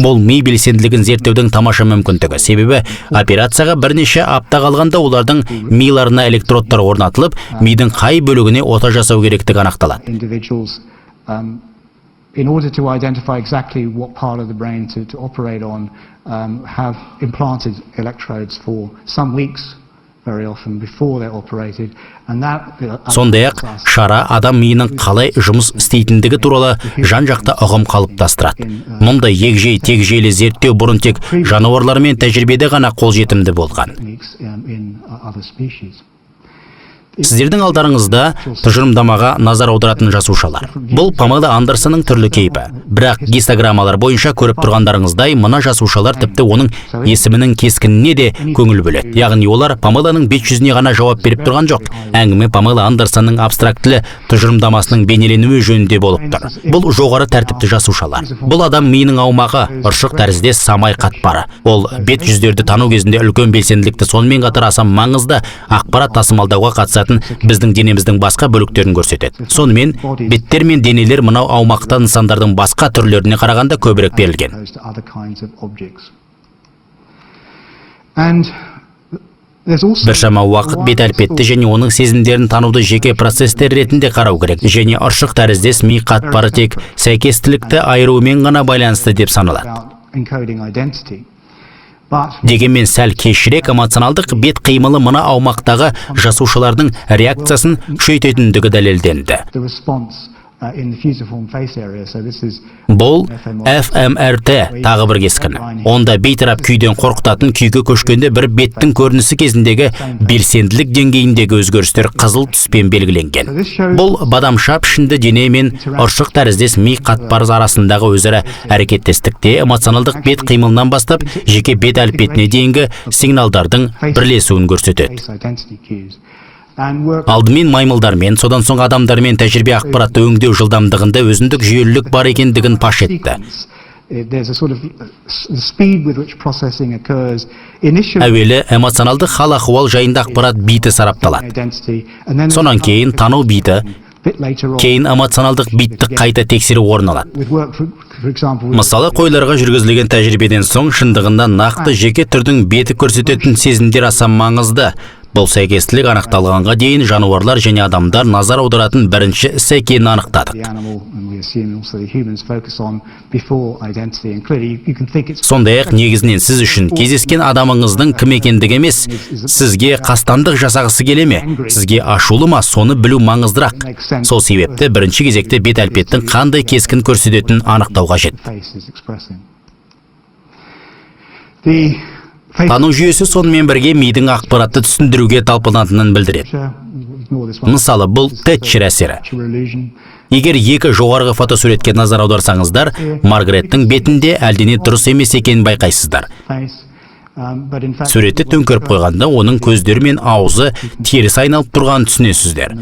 Бұл ми белсенділігін зерттеудің тамаша мүмкіндігі. Себебі операцияға бірнеше апта қалғанда олардың миларына электродтар орнатылып, мидың қай бөлігіне ота жасау керектігі анықталады. In order to identify exactly what part of the brain to operate on, have implanted electrodes for some weeks, very often before they're operated, and that. Сондай-ақ шара адам миының қалай жұмыс істейтіндігі туралы жан-жақты ұғым қалыптастырады. Мұндай егжей-тегжейлі зерттеу бұрын тек жануарлармен тәжірибеде ғана қолжетімді болған. Сіздердің алдарыңызда тұжырымдамаға назар аударатын жасушалар. Бұл Памела Андерсонның түрлі кейпі. Бірақ гистограммалар бойынша көріп тұрғандарыңыздай, мына жасушалар тіпті оның есімінің кескініне де көңіл бөледі. Яғни олар Памеланың бет жүзіне ғана жауап беріп тұрған жоқ. Әңгіме Памела Андерсонның абстрактілі тұжырымдамасының бейнеленуі жөнінде болып тұр. Бұл жоғары тәртіпті жасушалар. Бұл адам миының аумағы, ұршық тәріздес самай қатпары. Ол бет жүздерді тану кезінде үлкен белсенділікті, сонымен қатар аса маңызды ақпарат тасымалдауға қатысады біздің денеміздің басқа бөліктерін көрсетеді. Сонымен, беттер мен денелер мынау аумақта нысандардың басқа түрлеріне қарағанда көбірек берілген. Біршама уақыт бет әлпетті және оның сезімдерін тануды жеке процестер ретінде қарау керек. Және ұршық тәріздес ми қатпары тек сәйкестілікті айыруымен ғана байланысты деп саналады. Дегенмен сәл кешірек эмоционалдық бет қимылы мына аумақтағы жасушалардың реакциясын күшейтетіндігі дәлелденді. Бұл ФМРТ тағы бір кескіні. Онда бейтарап күйден қорқытатын күйге көшкенде бір беттің көрінісі кезіндегі белсенділік деңгейіндегі өзгерістер қызыл түспен белгіленген. Бұл бадамша пішінді дене мен ұршық тәріздес ми қатпары арасындағы өзара әрекеттестікте эмоционалдық бет қимылынан бастап жеке бет әлпетіне дейінгі сигналдардың бірлесуін көрсетеді. Алдымен маймылдармен, содан соң адамдармен тәжірибе ақпаратты өңдеу жылдамдығында өзіндік жүйелілік бар екендігін паш етті. There's a sort of the speed with which processing occurs initially. Әуелі эмоционалды хал ахуал жайында ақпарат биті сарапталады. Сонан кейін тану биті, кейін эмоционалдық битті қайта тексеру орын алады. Мысалы, қойларға жүргізілген тәжірибеден соң шындығында нақты жеке түрдің беті көрсететін сезімдер аса маңызды. Бұл сәйкестілік анықталғанға дейін жануарлар және адамдар назар аударатын бірінші іс екенін анықтадық. Сондай-ақ негізінен сіз үшін кездескен адамыңыздың кім екендігі емес, сізге қастандық жасағысы келе ме, сізге ашулы ма, соны білу маңыздырақ. Сол себепті бірінші кезекте бет әлпеттің қандай кескін көрсететінін анықтау қажет. Тану жүйесі сонымен бірге мидың ақпаратты түсіндіруге талпынатынын білдіреді. Мысалы, бұл Тэтчер әсері. Егер екі жоғарғы фотосуретке назар аударсаңыздар, Маргареттің бетінде әлдене дұрыс емес екенін байқайсыздар. Суретті төңкеріп қойғанда оның көздері мен аузы теріс айналып тұрғанын түсінесіздер.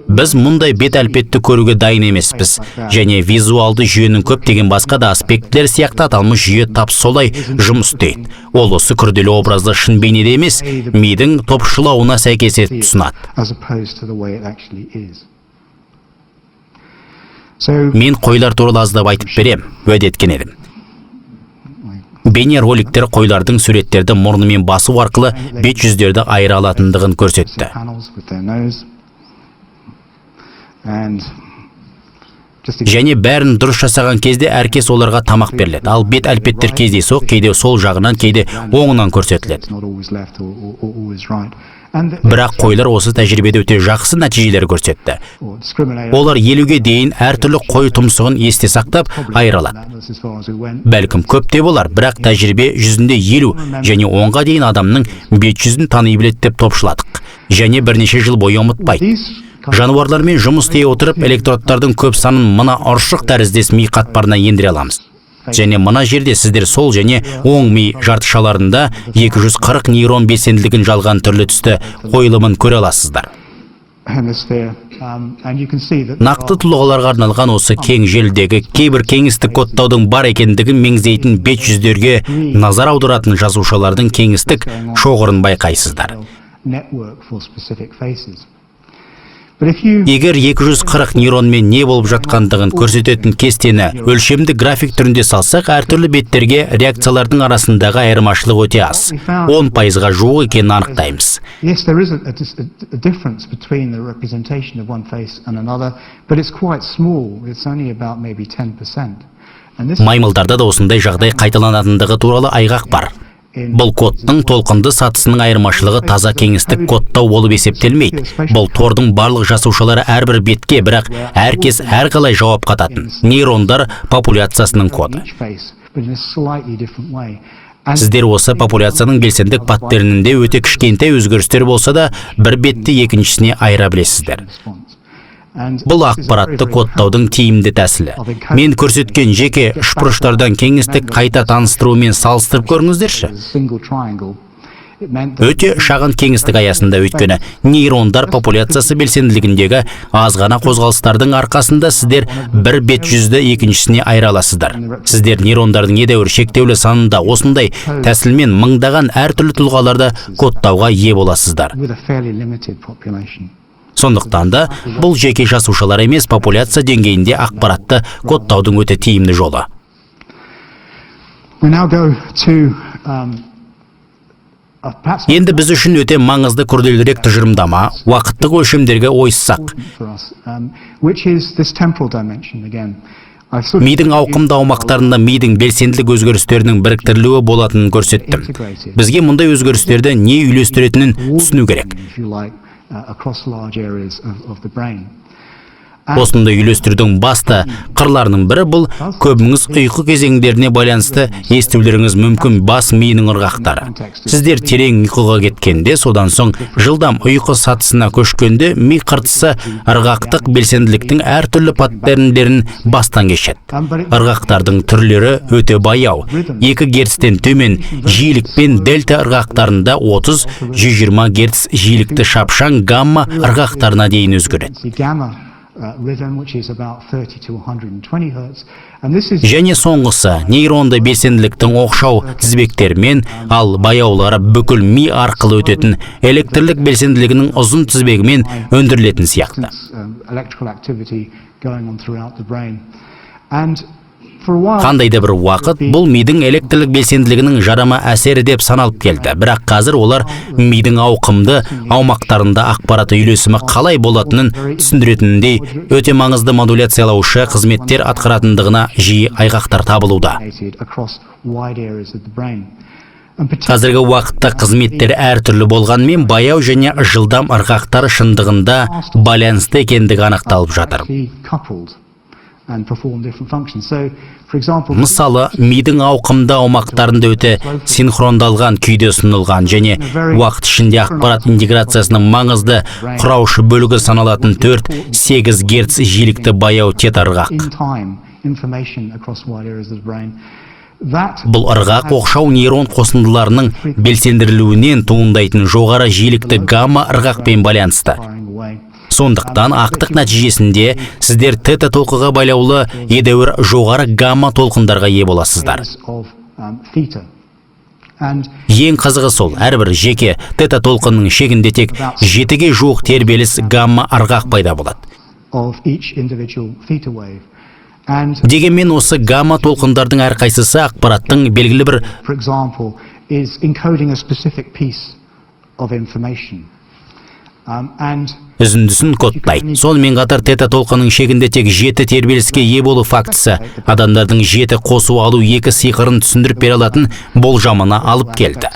Біз мұндай бет әлпетті көруге дайын емеспіз, және визуалды жүйенің көптеген басқа да аспекттер сияқты аталмыш жүйе тап солай жұмыс істейді. Ол осы күрделі образды шын бейнеде емес, мидың топшылауына сәйкес етіп ұсынады. Мен қойлар туралы аздап айтып берем, уәде еткен едім. Бейне роликтер қойлардың суреттерді мұрнымен басу арқылы бет жүздерді айыра алатындығын көрсетті. Және бәрін дұрыс жасаған кезде әркез оларға тамақ беріледі. Ал бет әлпеттер кездейсоқ, кейде сол жағынан, кейде оңынан көрсетіледі. Бірақ қойлар осы тәжірибеде өте жақсы нәтижелер көрсетті. Олар 50-ге дейін әртүрлі қой тұмсығын есте сақтап айыралады. Бәлкім көп те болар, бірақ тәжірибе жүзінде 50 және 10-ға дейін адамның бет жүзін тани біледі деп топшыладық. Және бірнеше жыл бойы ұмытпайды. Жануарлармен жұмыс істей отырып, электродтардың көп санын мына ұршық тәріздес ми қатпарына ендіре аламыз. Және мына жерде сіздер сол және оң ми жартышаларында 240 нейрон белсенділігін жалған түрлі түсті қойылымын көре аласыздар. Нақты тұлғаларға арналған осы кең желідегі кейбір кеңістік кодтаудың бар екендігін меңзейтін бет жүздерге назар аударатын жазушылардың кеңістік шоғырын байқайсыздар. Егер 240 нейронмен не болып жатқандығын көрсететін кестені өлшемді график түрінде салсақ, әртүрлі беттерге реакциялардың арасындағы айырмашылық өте аз. 10%-ға жуық екенін анықтаймыз. Маймылдарда да осындай жағдай қайталанатындығы туралы айғақ бар. Бұл кодтың толқынды сатысының айырмашылығы таза кеңістік кодтау болып есептелмейді. Бұл тордың барлық жасушалары әрбір бетке, бірақ әркез әрқалай жауап қататын. Нейрондар популяциясының коды. Сіздер осы популяцияның белсендік паттернінде өте кішкентай өзгерістер болса да, бір бетті екіншісіне айыра білесіздер. Бұл ақпаратты кодтаудың тиімді тәсілі. Мен көрсеткен жеке үшбұрыштардан кеңістік қайта таныстырумен салыстырып көріңіздерші. Өте шағын кеңістік аясында, өйткені нейрондар популяциясы белсенділігіндегі аз ғана қозғалыстардың арқасында сіздер бір бет жүзді екіншісіне айыра аласыздар. Сіздер нейрондардың едәуір шектеулі санында осындай тәсілмен мыңдаған әртүрлі тұлғаларды кодтауға ие боласыздар. Сондықтан да бұл жеке жасушалар емес, популяция деңгейінде ақпаратты кодтаудың өте тиімді жолы. Енді біз үшін өте маңызды күрделірек тұжырымдама, уақыттық өлшемдерге ойыссақ. Мидың ауқымды аумақтарында мидың белсенділік өзгерістерінің біріктірілуі болатынын көрсеттім. Бізге мұндай өзгерістерді не үйлестіретінін түсіну керек. Осындай үйлестірудің басты қырларының бірі бұл көбіңіз ұйқы кезеңдеріне байланысты естулеріңіз мүмкін бас миының ырғақтары. Сіздер терең ұйқыға кеткенде, содан соң жылдам ұйқы сатысына көшкенде ми қыртысы ырғақтық белсенділіктің әртүрлі паттерндерін бастан кешеді. Ырғақтардың түрлері өте баяу. 2 герцтен төмен жиілік пен дельта ырғақтарында 30-120 герц жиілікті шапшаң гамма ырғақтарына дейін өзгереді. rhythm, which is about 30 to 120 hertz. And this is Және соңғысы нейронды белсенділіктің оқшау тізбектермен, ал баяулары бүкіл ми арқылы өтетін электрлік белсенділігінің ұзын тізбегімен өндірілетін сияқты. Electrical activity going on throughout the brain. And for a while, Қандай да бір уақыт бұл мидың электрлік белсенділігінің жарама әсері деп саналып келді. Бірақ қазір олар мидың ауқымды аумақтарында ақпарат үйлесімі қалай болатынын түсіндіретініндей өте маңызды модуляциялаушы қызметтер атқаратындығына жиі айғақтар табылуда. across wide areas of the brain. Қазіргі уақытта қызметтер әртүрлі болғанмен баяу және жылдам ырғақтар шындығында байланысты екендігі анықталып жатыр. Coupled and perform different functions. So, for example, Мысалы, мидың ауқымды аумақтарында өте синхрондалған күйде ұсынылған және уақыт ішінде ақпарат интеграциясының маңызды құраушы бөлігі саналатын 4-8 герц жиілікті баяу тета ырғақ. in time information across wide areas of the brain. That Бұл ырғақ оқшау нейрон қосындыларының белсендірілуінен туындайтын жоғары жиілікті гамма ырғақпен байланысты. firing away. Сондықтан ақтық нәтижесінде сіздер тета толқыға байлаулы едәуір жоғары гамма толқындарға ие боласыздар. Of theta. And Ең қызығы сол, әрбір жеке тета толқынның шегінде тек 7-ге жуық тербеліс гамма ырғақ пайда болады. of each individual theta wave. And Дегенмен осы гамма толқындардың әрқайсысы ақпараттың белгілі бір for example, is encoding a specific piece of information. And үзіндісін кодтайды. Сонымен қатар тета толқынның шегінде тек 7 тербеліске ие болу фактісі адамдардың 7 қосу алу 2 сиқырын түсіндіріп бере алатын болжамына алып келді.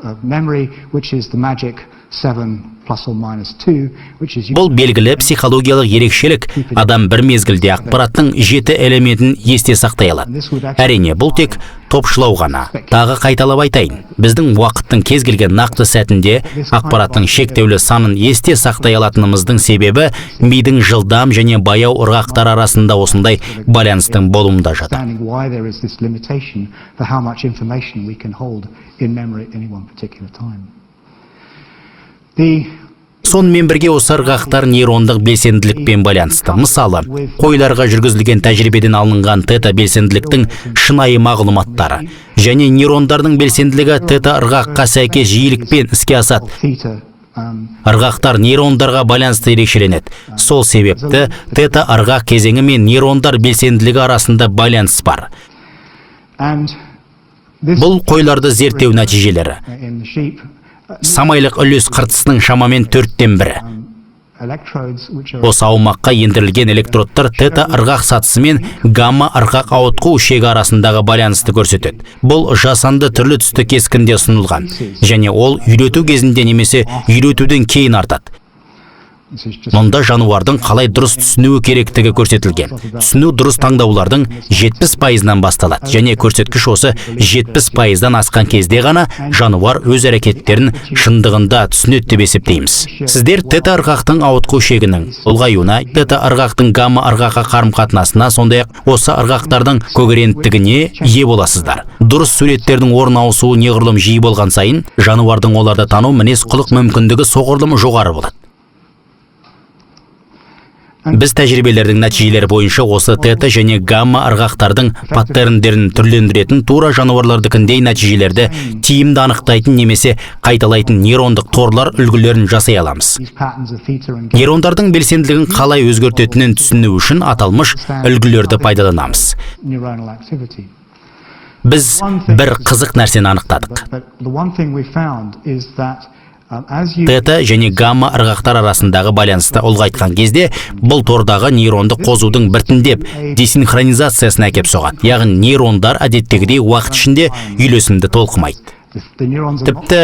of memory, which is the magic 7 plus or minus 2, which is Бұл белгілі психологиялық ерекшелік, адам бір мезгілде ақпараттың 7 элементін есте сақтай алады. Әрине, бұл тек топшылау ғана. Тағы қайталап айтайын, біздің уақыттың кез келген нақты сәтінде ақпараттың шектеулі санын есте сақтай алатынымыздың себебі мидың жылдам және баяу ырғақтар арасында осындай байланыстың болуында жатыр. understanding why there is this limitation for how much information we can hold in memory at any one particular time. The Сонымен бірге осы ырғақтар нейрондық белсенділікпен байланысты. Мысалы, қойларға жүргізілген тәжірибеден алынған тета белсенділіктің шынайы мағлұматтары және нейрондардың белсенділігі тета ырғаққа сәйкес жиілікпен іске асады. theta Ырғақтар нейрондарға байланысты ерекшеленеді. Сол себепті тета ырғақ кезеңі мен нейрондар белсенділігі арасында байланыс бар. and this Бұл қойларды зерттеу нәтижелері. in the sheep Самайлық үлес қыртысының шамамен 4/1. electrodes which are Осы аумаққа ендірілген электродтар тета ырғақ сатысы мен гамма ырғақ ауытқу шегі арасындағы байланысты көрсетеді. Бұл жасанды түрлі түсті кескінде ұсынылған және ол үйрету кезінде немесе үйретуден кейін артады. this is just Мұнда жануардың қалай дұрыс түсінуі керектігі көрсетілген. Түсіну дұрыс таңдаулардың 70%-нан басталады және көрсеткіш осы 70%-дан асқан кезде ғана жануар өз әрекеттерін шындығында түсінеді деп есептейміз. Сіздер тета ырғақтың ауытқу шегінің ұлғаюына, тета ырғақтың гамма ырғаққа қарым-қатынасына, сондай-ақ осы ырғақтардың когеренттігіне ие боласыздар. Дұрыс суреттердің орын ауысуы неғұрлым жиі болған сайын, жануардың оларды тану мінез құлық мүмкіндігі соғұрлым жоғары болады. Біз тәжірибелердің нәтижелері бойынша осы тета және гамма ырғақтардың паттерндерін түрлендіретін тура жануарлардыкіндей нәтижелерді тиімді анықтайтын немесе қайталайтын нейрондық торлар үлгілерін жасай аламыз. these patterns of theta and Нейрондардың белсенділігін қалай өзгертетінін түсіну үшін аталмыш үлгілерді пайдаланамыз. neuronal activity. Біз бір қызық нәрсені анықтадық. But the one thing we found is that as you Тета және гамма ырғақтар арасындағы байланысты ұлғайтқан кезде бұл тордағы нейронды қозудың біртіндеп десинхронизациясына әкеп соғады. Яғни нейрондар әдеттегідей уақыт ішінде үйлесімді толқымайды. the neurons are not Тіпті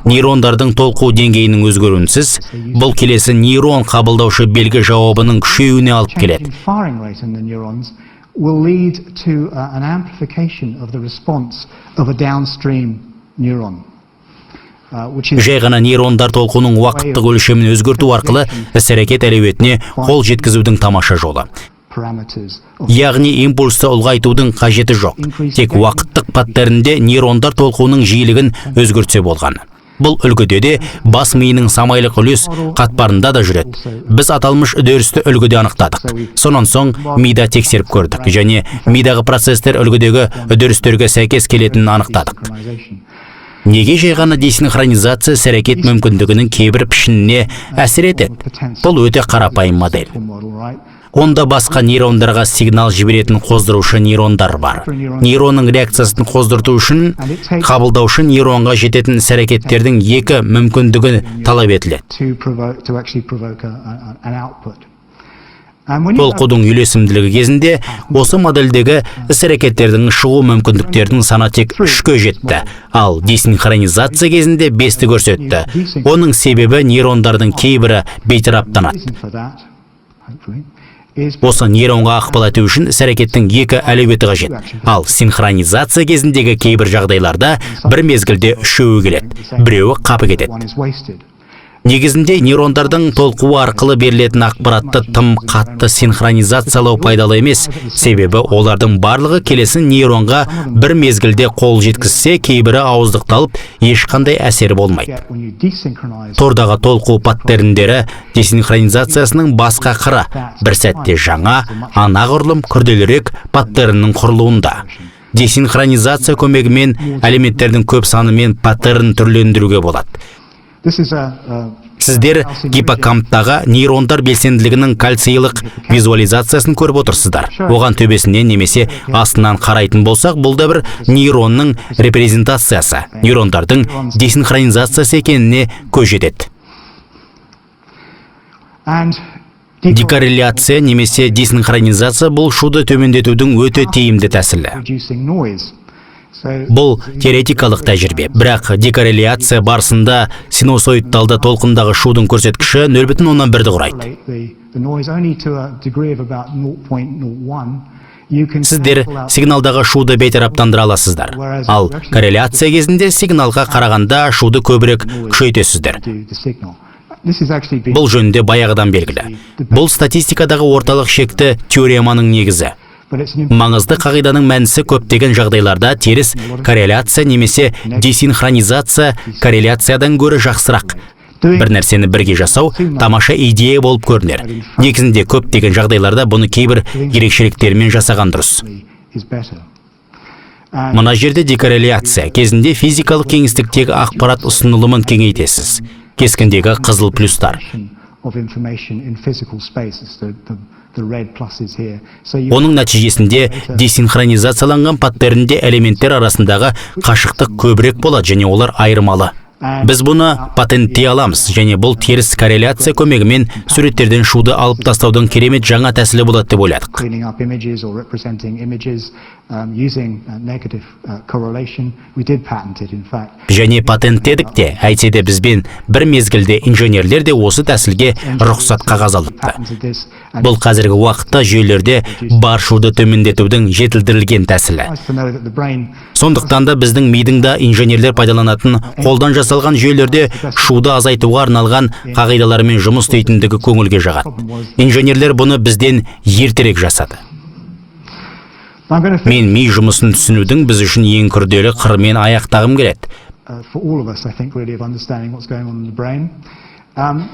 нейрондардың толқу деңгейінің өзгеруінсіз, бұл келесі нейрон қабылдаушы белгі жауабының күшеюіне алып келеді. in firing rate in the neurons will lead to an amplification of the response of a downstream neuron, which is Жай ғана нейрондар толқуының уақыттық өлшемін өзгерту арқылы іс-әрекет әлеуетіне қол жеткізудің тамаша жолы. parameters of Яғни импульсты ұлғайтудың қажеті жоқ. Тек уақыттық паттернде нейрондар толқуының жиілігін өзгертсе болғаны. Бұл үлгіде де бас миының самайлық үлес қатпарында да жүреді. Біз аталмыш үдерісті үлгіде анықтадық. Сонан соң мида тексеріп көрдік және мидағы процестер үлгідегі үдерістерге сәйкес келетінін анықтадық. Неге жай ғана десинхронизация іс-әрекет мүмкіндігінің кейбір пішініне әсер етеді? Бұл өте қарапайым модель. Онда басқа нейрондарға сигнал жіберетін қоздырушы нейрондар бар. Нейронның реакциясын қоздырту үшін қабылдаушы нейронға жететін іс-әрекеттердің екі мүмкіндігі талап етіледі. Толқудың үйлесімділігі кезінде осы модельдегі іс-әрекеттердің шығу мүмкіндіктерінің саны тек 3-ке жетті, ал десинхронизация кезінде 5-ті көрсетті. Оның себебі нейрондардың кейбірі бейтараптанады. Осы нейронға ықпал ету үшін іс-әрекеттің екі әлеуеті қажет. Ал синхронизация кезіндегі кейбір жағдайларда бір мезгілде үшеуі келеді, біреуі қапы кетеді. Негізінде нейрондардың толқуы арқылы берілетін ақпаратты тым қатты синхронизациялау пайдалы емес, себебі олардың барлығы келесі нейронға бір мезгілде қол жеткізсе, кейбірі ауыздықталып, ешқандай әсері болмайды. Тордағы толқу паттерндері десинхронизациясының басқа қыры, бір сәтте жаңа, анағұрлым күрделірек паттерннің құрылуында. Десинхронизация көмегімен элементтердің көп санымен паттерн түрлендіруге болады. Сіздер гиппокамптағы нейрондар белсенділігінің кальцийлық визуализациясын көріп отырсыздар. Оған төбесінен немесе астынан қарайтын болсақ, бұл да бір нейронның репрезентациясы, нейрондардың десинхронизациясы екеніне көз жетеді. Декорреляция немесе десинхронизация бұл шуды төмендетудің өте тиімді тәсілі. Бұл теоретикалық тәжірибе, бірақ декорреляция барысында синусоидалды толқындағы шудың көрсеткіші 0,1-ді құрайды. Сіздер сигналдағы шуды бейтараптандыра аласыздар, ал корреляция кезінде сигналға қарағанда шуды көбірек күшейтесіздер. Бұл жөнінде баяғыдан белгілі. Бұл статистикадағы орталық шекті теореманың негізі. Маңызды қағиданың мәнісі көптеген жағдайларда теріс корреляция немесе десинхронизация корреляциядан гөрі жақсырақ. Бір нәрсені бірге жасау тамаша идея болып көрінер. Негізінде көптеген жағдайларда бұны кейбір ерекшеліктермен жасаған дұрыс. Мына жерде декорреляция кезінде физикалық кеңістіктегі ақпарат ұсынылымын кеңейтесіз. Кескіндегі қызыл плюстар. Оның нәтижесінде десинхронизацияланған паттернде элементтер арасындағы қашықтық көбірек болады және олар айырмалы. Біз бұны патенттей аламыз және бұл теріс корреляция көмегімен суреттерден шуды алып тастаудың керемет жаңа тәсілі болады деп ойладық. Және патенттедік те, әйтсе де бізбен бір мезгілде инженерлер де осы тәсілге рұқсат қағаз алыпты. Бұл қазіргі уақытта жүйелерде бар шуды төмендетудің жетілдірілген тәсілі. Сондықтан да біздің мидың да инженерлер пайдаланатын қолдан жасалған жүйелерде шуды азайтуға арналған қағидалармен жұмыс істейтіндігі көңілге жағады. Инженерлер бұны бізден ертерек жасады. Мен ми жұмысын түсінудің біз үшін ең күрделі қырымен аяқтағым келеді.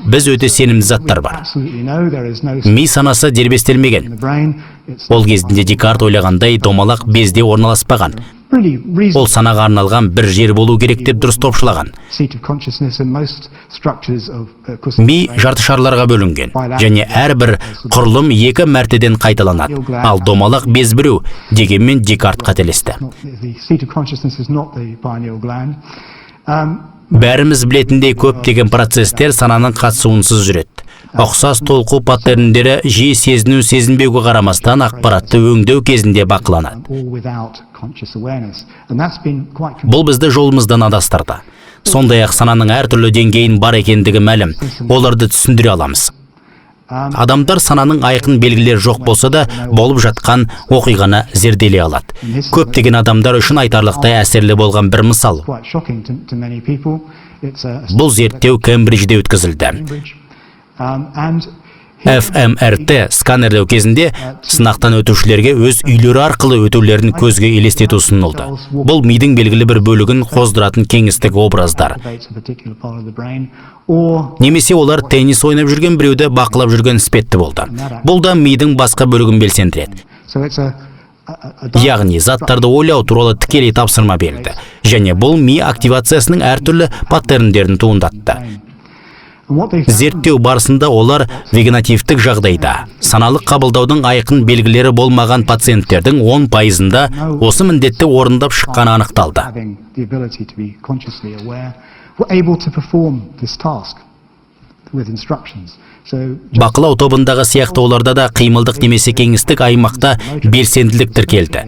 Біз өте сенімді заттар бар. Ми санасы дербестелмеген. Ол кезінде Декарт ойлағандай домалақ безде орналаспаған. Ол санаға арналған бір жер болу керек деп дұрыс топшылаған. Ми жартышарларға бөлінген, және әрбір құрылым екі мәртеден қайталанады. Ал домалақ без біреу, дегенмен Декарт қателесті. Бәріміз білетіндей көптеген процестер сананың қатысуынсыз жүреді. Ұқсас толқу паттерндері жиі сезінбеуге қарамастан ақпаратты өңдеу кезінде бақыланады. Бұл бізді жолымыздан адастырды. Сондай-ақ сананың әртүрлі деңгейін бар екендігі мәлім. Оларды түсіндіре аламыз. Адамдар сананың айқын белгілері жоқ болса да, болып жатқан оқиғаны зерделей алады. Көптеген адамдар үшін айтарлықтай әсерлі болған бір мысал. Бұл зерттеу Кембриджде өткізілді. ФМРТ сканерлеу кезінде сынақтан өтушілерге өз үйлері арқылы өтулерін көзге елестету ұсынылды. Бұл мидың белгілі бір бөлігін қоздыратын кеңістік образдар. Немесе олар теннис ойнап жүрген біреуді бақылап жүрген іспетті болды. Бұл да мидың басқа бөлігін белсендіреді. Яғни заттарды ойлау туралы тікелей тапсырма берілді. Және бұл ми активациясының әртүрлі паттерндерін туындатты. Зерттеу барысында олар вегетативтік жағдайда саналық қабылдаудың айқын белгілері болмаған пациенттердің 10%-ында осы міндетті орындап шыққаны анықталды. Бақылау тобындағы сияқты оларда да қимылдық немесе кеңістік аймақта белсенділік тіркелді.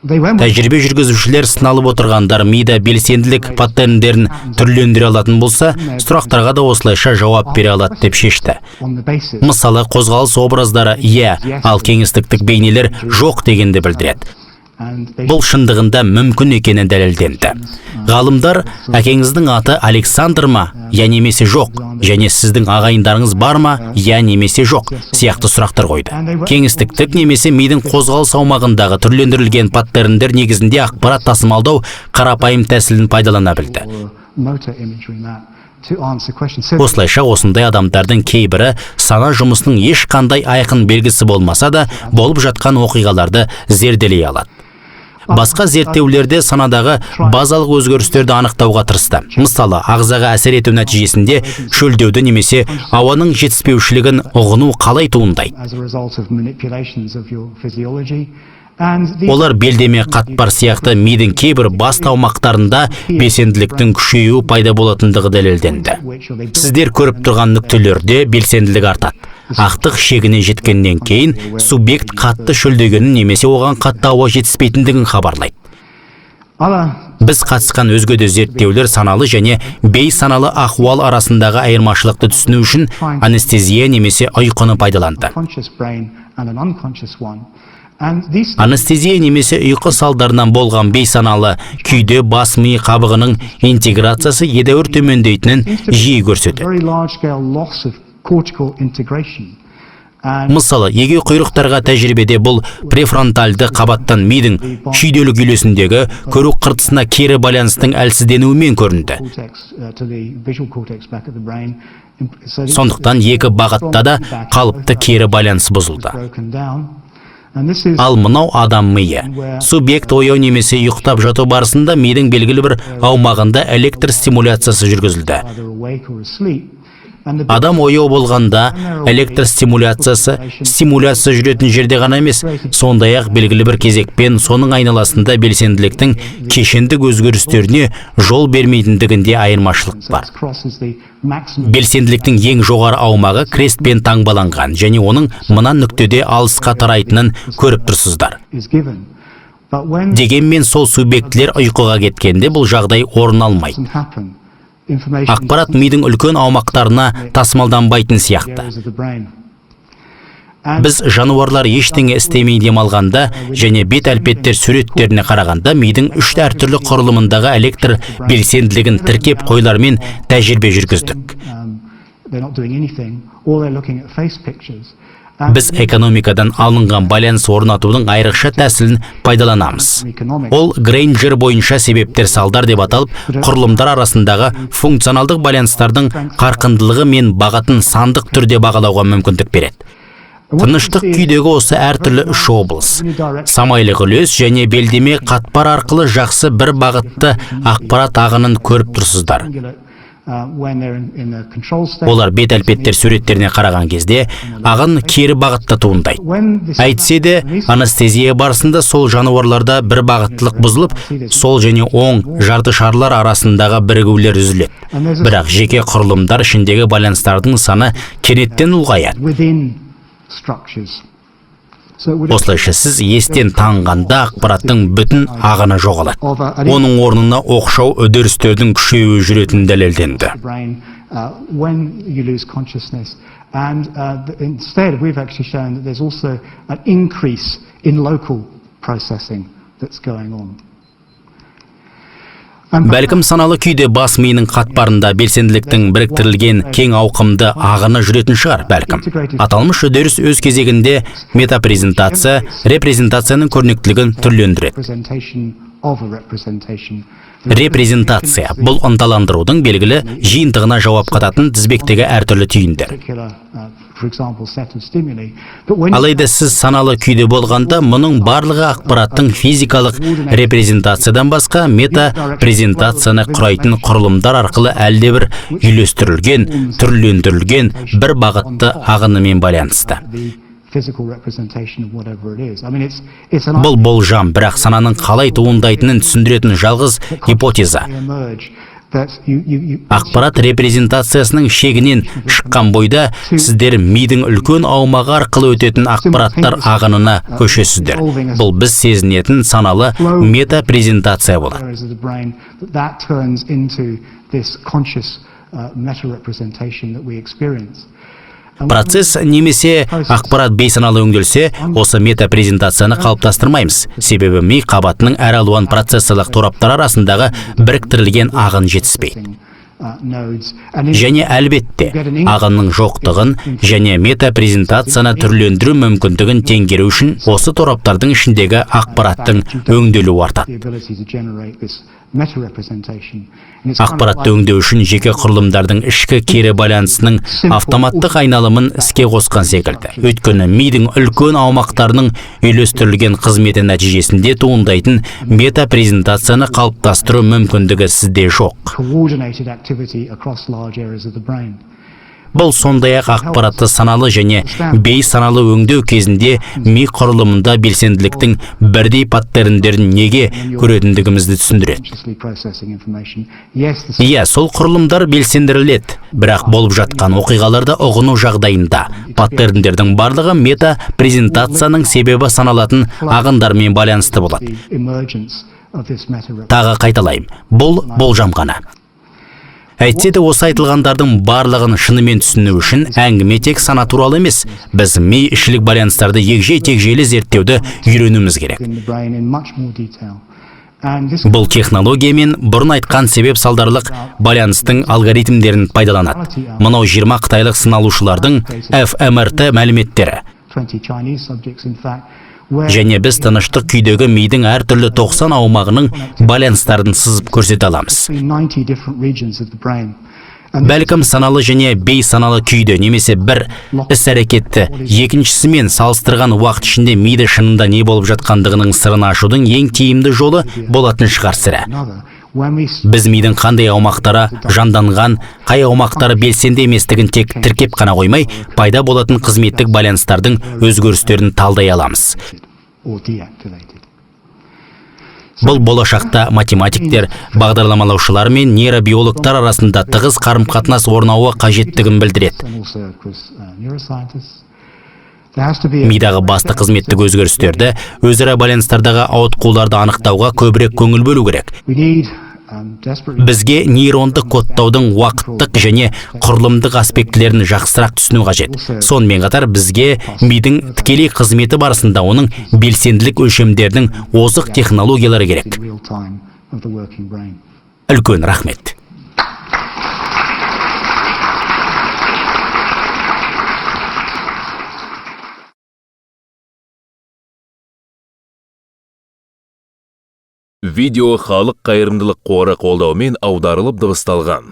Тәжірибе жүргізушілер сыналып отырғандар мида белсенділік паттерндерін түрлендіре алатын болса, сұрақтарға да осылайша жауап бере алады деп шешті. Мысалы, қозғалыс образдары иә, ал кеңістіктік бейнелер жоқ дегенді білдіреді. Бұл шындығында мүмкін екені дәлелденді. Ғалымдар әкеңіздің аты Александр ма, я немесе жоқ, және сіздің ағайындарыңыз бар ма, я немесе жоқ сияқты сұрақтар қойды. Кеңістіктік немесе мидың қозғалыс аумағындағы түрлендірілген паттерндер негізінде ақпарат тасымалдау қарапайым тәсілін пайдалана білді. Осылайша осындай адамдардың кейбірі сана жұмысының ешқандай айқын белгісі болмаса да болып жатқан оқиғаларды зерделей алады. Басқа зерттеулерде санадағы базалық өзгерістерді анықтауға тырысты. Мысалы, ағзаға әсер ету нәтижесінде шөлдеуді немесе ауаның жетіспеушілігін ұғыну қалай туындайды. Олар белдеме қатпар сияқты мидың кейбір басты аумақтарында белсенділіктің күшеюі пайда болатындығы дәлелденді. Сіздер көріп тұрған нүктелерде белсенділік артады. Ақтық шегіне жеткеннен кейін субъект қатты шөлдегенін немесе оған қатты ауа жетіспейтіндігін хабарлайды. Біз қатысқан өзге де зерттеулер саналы және бейсаналы ахуал арасындағы айырмашылықты түсіну үшін анестезия немесе ұйқыны пайдаланды. Анестезия немесе ұйқы салдарынан болған бейсаналы күйде бас ми қабығының интеграциясы едәуір төмендейтінін жиі көрсетеді. Мысалы, егеу құйрықтарға тәжірибеде бұл префронтальды қабаттан мидың шүйделік үйлесіндегі көру қыртысына кері байланыстың әлсізденуімен көрінді. Сондықтан екі бағытта да қалыпты кері байланыс бұзылды. Ал мынау адам миы. Субъект ояу немесе ұйықтап жату барысында мидың белгілі бір аумағында электр стимуляциясы жүргізілді. Адам ояу болғанда электр стимуляция жүретін жерде ғана емес, сондай-ақ белгілі бір кезекпен соның айналасында белсенділіктің кешендік өзгерістеріне жол бермейтіндігінде айырмашылық бар. Белсенділіктің ең жоғары аумағы крестпен таңбаланған және оның мына нүктеде алысқа тарайтынын көріп тұрсыздар. Дегенмен сол субъектілер ұйқыға кеткенде бұл жағдай орын алмайды. Ақпарат мидың үлкен аумақтарына тасымалданбайтын сияқты. Біз жануарлар ештеңе істемей демалғанда және бет әлпеттер суреттеріне қарағанда мидың үш әртүрлі құрылымындағы электр белсенділігін тіркеп қойлармен тәжірибе жүргіздік. Біз экономикадан алынған байланыс орнатудың айрықша тәсілін пайдаланамыз. Ол Грейнджер бойынша себептер салдар деп аталып, құрылымдар арасындағы функционалдық байланыстардың қарқындылығы мен бағытын сандық түрде бағалауға мүмкіндік береді. Тыныштық күйдегі осы әртүрлі үш облыс, самайлық үлес және белдеме қатпар арқылы жақсы бір бағытты ақпарат ағынын көріп тұрсыздар. Олар бет әлпеттер суреттеріне қараған кезде ағын кері бағытта туындайды. Әйтсе де, анестезия барысында сол жануарларда бір бағыттылық бұзылып, сол және оң жарты шарлар арасындағы бірігулер үзіледі. Бірақ жеке құрылымдар ішіндегі байланыстардың саны кенеттен ұлғаяды. Осылайша сіз естен таңғанда ақпараттың бүтін ағыны жоғалады. Оның орнына оқшау үдерістердің күшеюі жүретін дәлелденді. Бәлкім саналы күйде бас миының қатпарында белсенділіктің біріктірілген кең ауқымды ағыны жүретін шығар, бәлкім. Аталмыш үдеріс өз кезегінде метапрезентация, репрезентацияның көрнектілігін түрлендіреді. Репрезентация – бұл ынталандырудың белгілі жиынтығына жауап қататын тізбектегі әртүрлі түйіндер. Алайда сіз саналы күйде болғанда, мұның барлығы ақпараттың физикалық репрезентациядан басқа метапрезентацияны құрайтын құрылымдар арқылы әлдебір үйлестірілген, түрлендірілген бір бағытты ағынымен байланысты. Бұл болжам, бірақ сананың қалай туындайтынын түсіндіретін жалғыз гипотеза. Ақпарат репрезентациясының шегінен шыққан бойда сіздер мидың үлкен аумағы арқылы өтетін ақпараттар ағынына көшесіздер. Бұл біз сезінетін саналы метапрезентация болады. Процесс немесе ақпарат бейсаналы өңделсе, осы метапрезентацияны қалыптастырмаймыз. Себебі ми қабатының әр алуан процессорлық тораптар арасындағы біріктірілген ағын жетіспейді. Және әлбетте, ағынның жоқтығын және метапрезентацияны түрлендіру мүмкіндігін теңгеру үшін осы тораптардың ішіндегі ақпараттың өңделуі артады. Ақпаратты өңдеу үшін жеке құрылымдардың ішкі кері байланысының автоматтық айналымын іске қосқан секілді. Өйткені мидың үлкен аумақтарының үйлестірілген қызметі нәтижесінде туындайтын метапрезентацияны қалыптастыру мүмкіндігі сізде жоқ. Бұл сондай-ақ ақпаратты саналы және бейсаналы өңдеу кезінде ми құрылымында белсенділіктің бірдей паттерндерін неге көретіндігімізді түсіндіреді. Иә, сол құрылымдар белсендіріледі, бірақ болып жатқан оқиғаларды ұғыну жағдайында паттерндердің барлығы метапрезентацияның себебі саналатын ағындармен байланысты болады. Тағы қайталайым, бұл болжам ғана. Әйтсе де осы айтылғандардың барлығын шынымен түсіну үшін әңгіме тек сана туралы емес. Біз ми ішілік байланыстарды егжей-тегжейлі зерттеуді үйренуіміз керек. Бұл технологиямен бұрын айтқан себеп салдарлық байланыстың алгоритмдерін пайдаланады. Мынау 20 қытайлық сыналушылардың fMRT мәліметтері. Және біз тыныштық күйдегі мидың әртүрлі 90 аумағының байланыстарын сызып көрсете аламыз. Бәлкім саналы және бейсаналы күйді немесе бір іс-әрекетті екіншісімен салыстырған уақыт ішінде миды шынында не болып жатқандығының сырын ашудың ең тиімді жолы болатын шығар сірә. Біз мидың қандай аумақтары жанданған, қай аумақтары белсенді еместігін тек тіркеп қана қоймай, пайда болатын қызметтік байланыстардың өзгерістерін талдай аламыз. Бұл болашақта математиктер, бағдарламалаушылар мен нейробиологтар арасында тығыз қарым-қатынас орнауы қажеттігін білдіреді. Мидағы басты қызметтік өзгерістерді, өзара байланыстардағы ауытқуларды анықтауға көбірек көңіл бөлу керек. Бізге нейрондық кодтаудың уақыттық және құрылымдық аспектілерін жақсырақ түсіну қажет. Сонымен қатар бізге мидың тікелей қызметі барысында оның белсенділік өлшемдерінің озық технологиялары керек. Үлкен рахмет. Видео халық қайырымдылық қоры қолдауымен аударылып дыбысталған.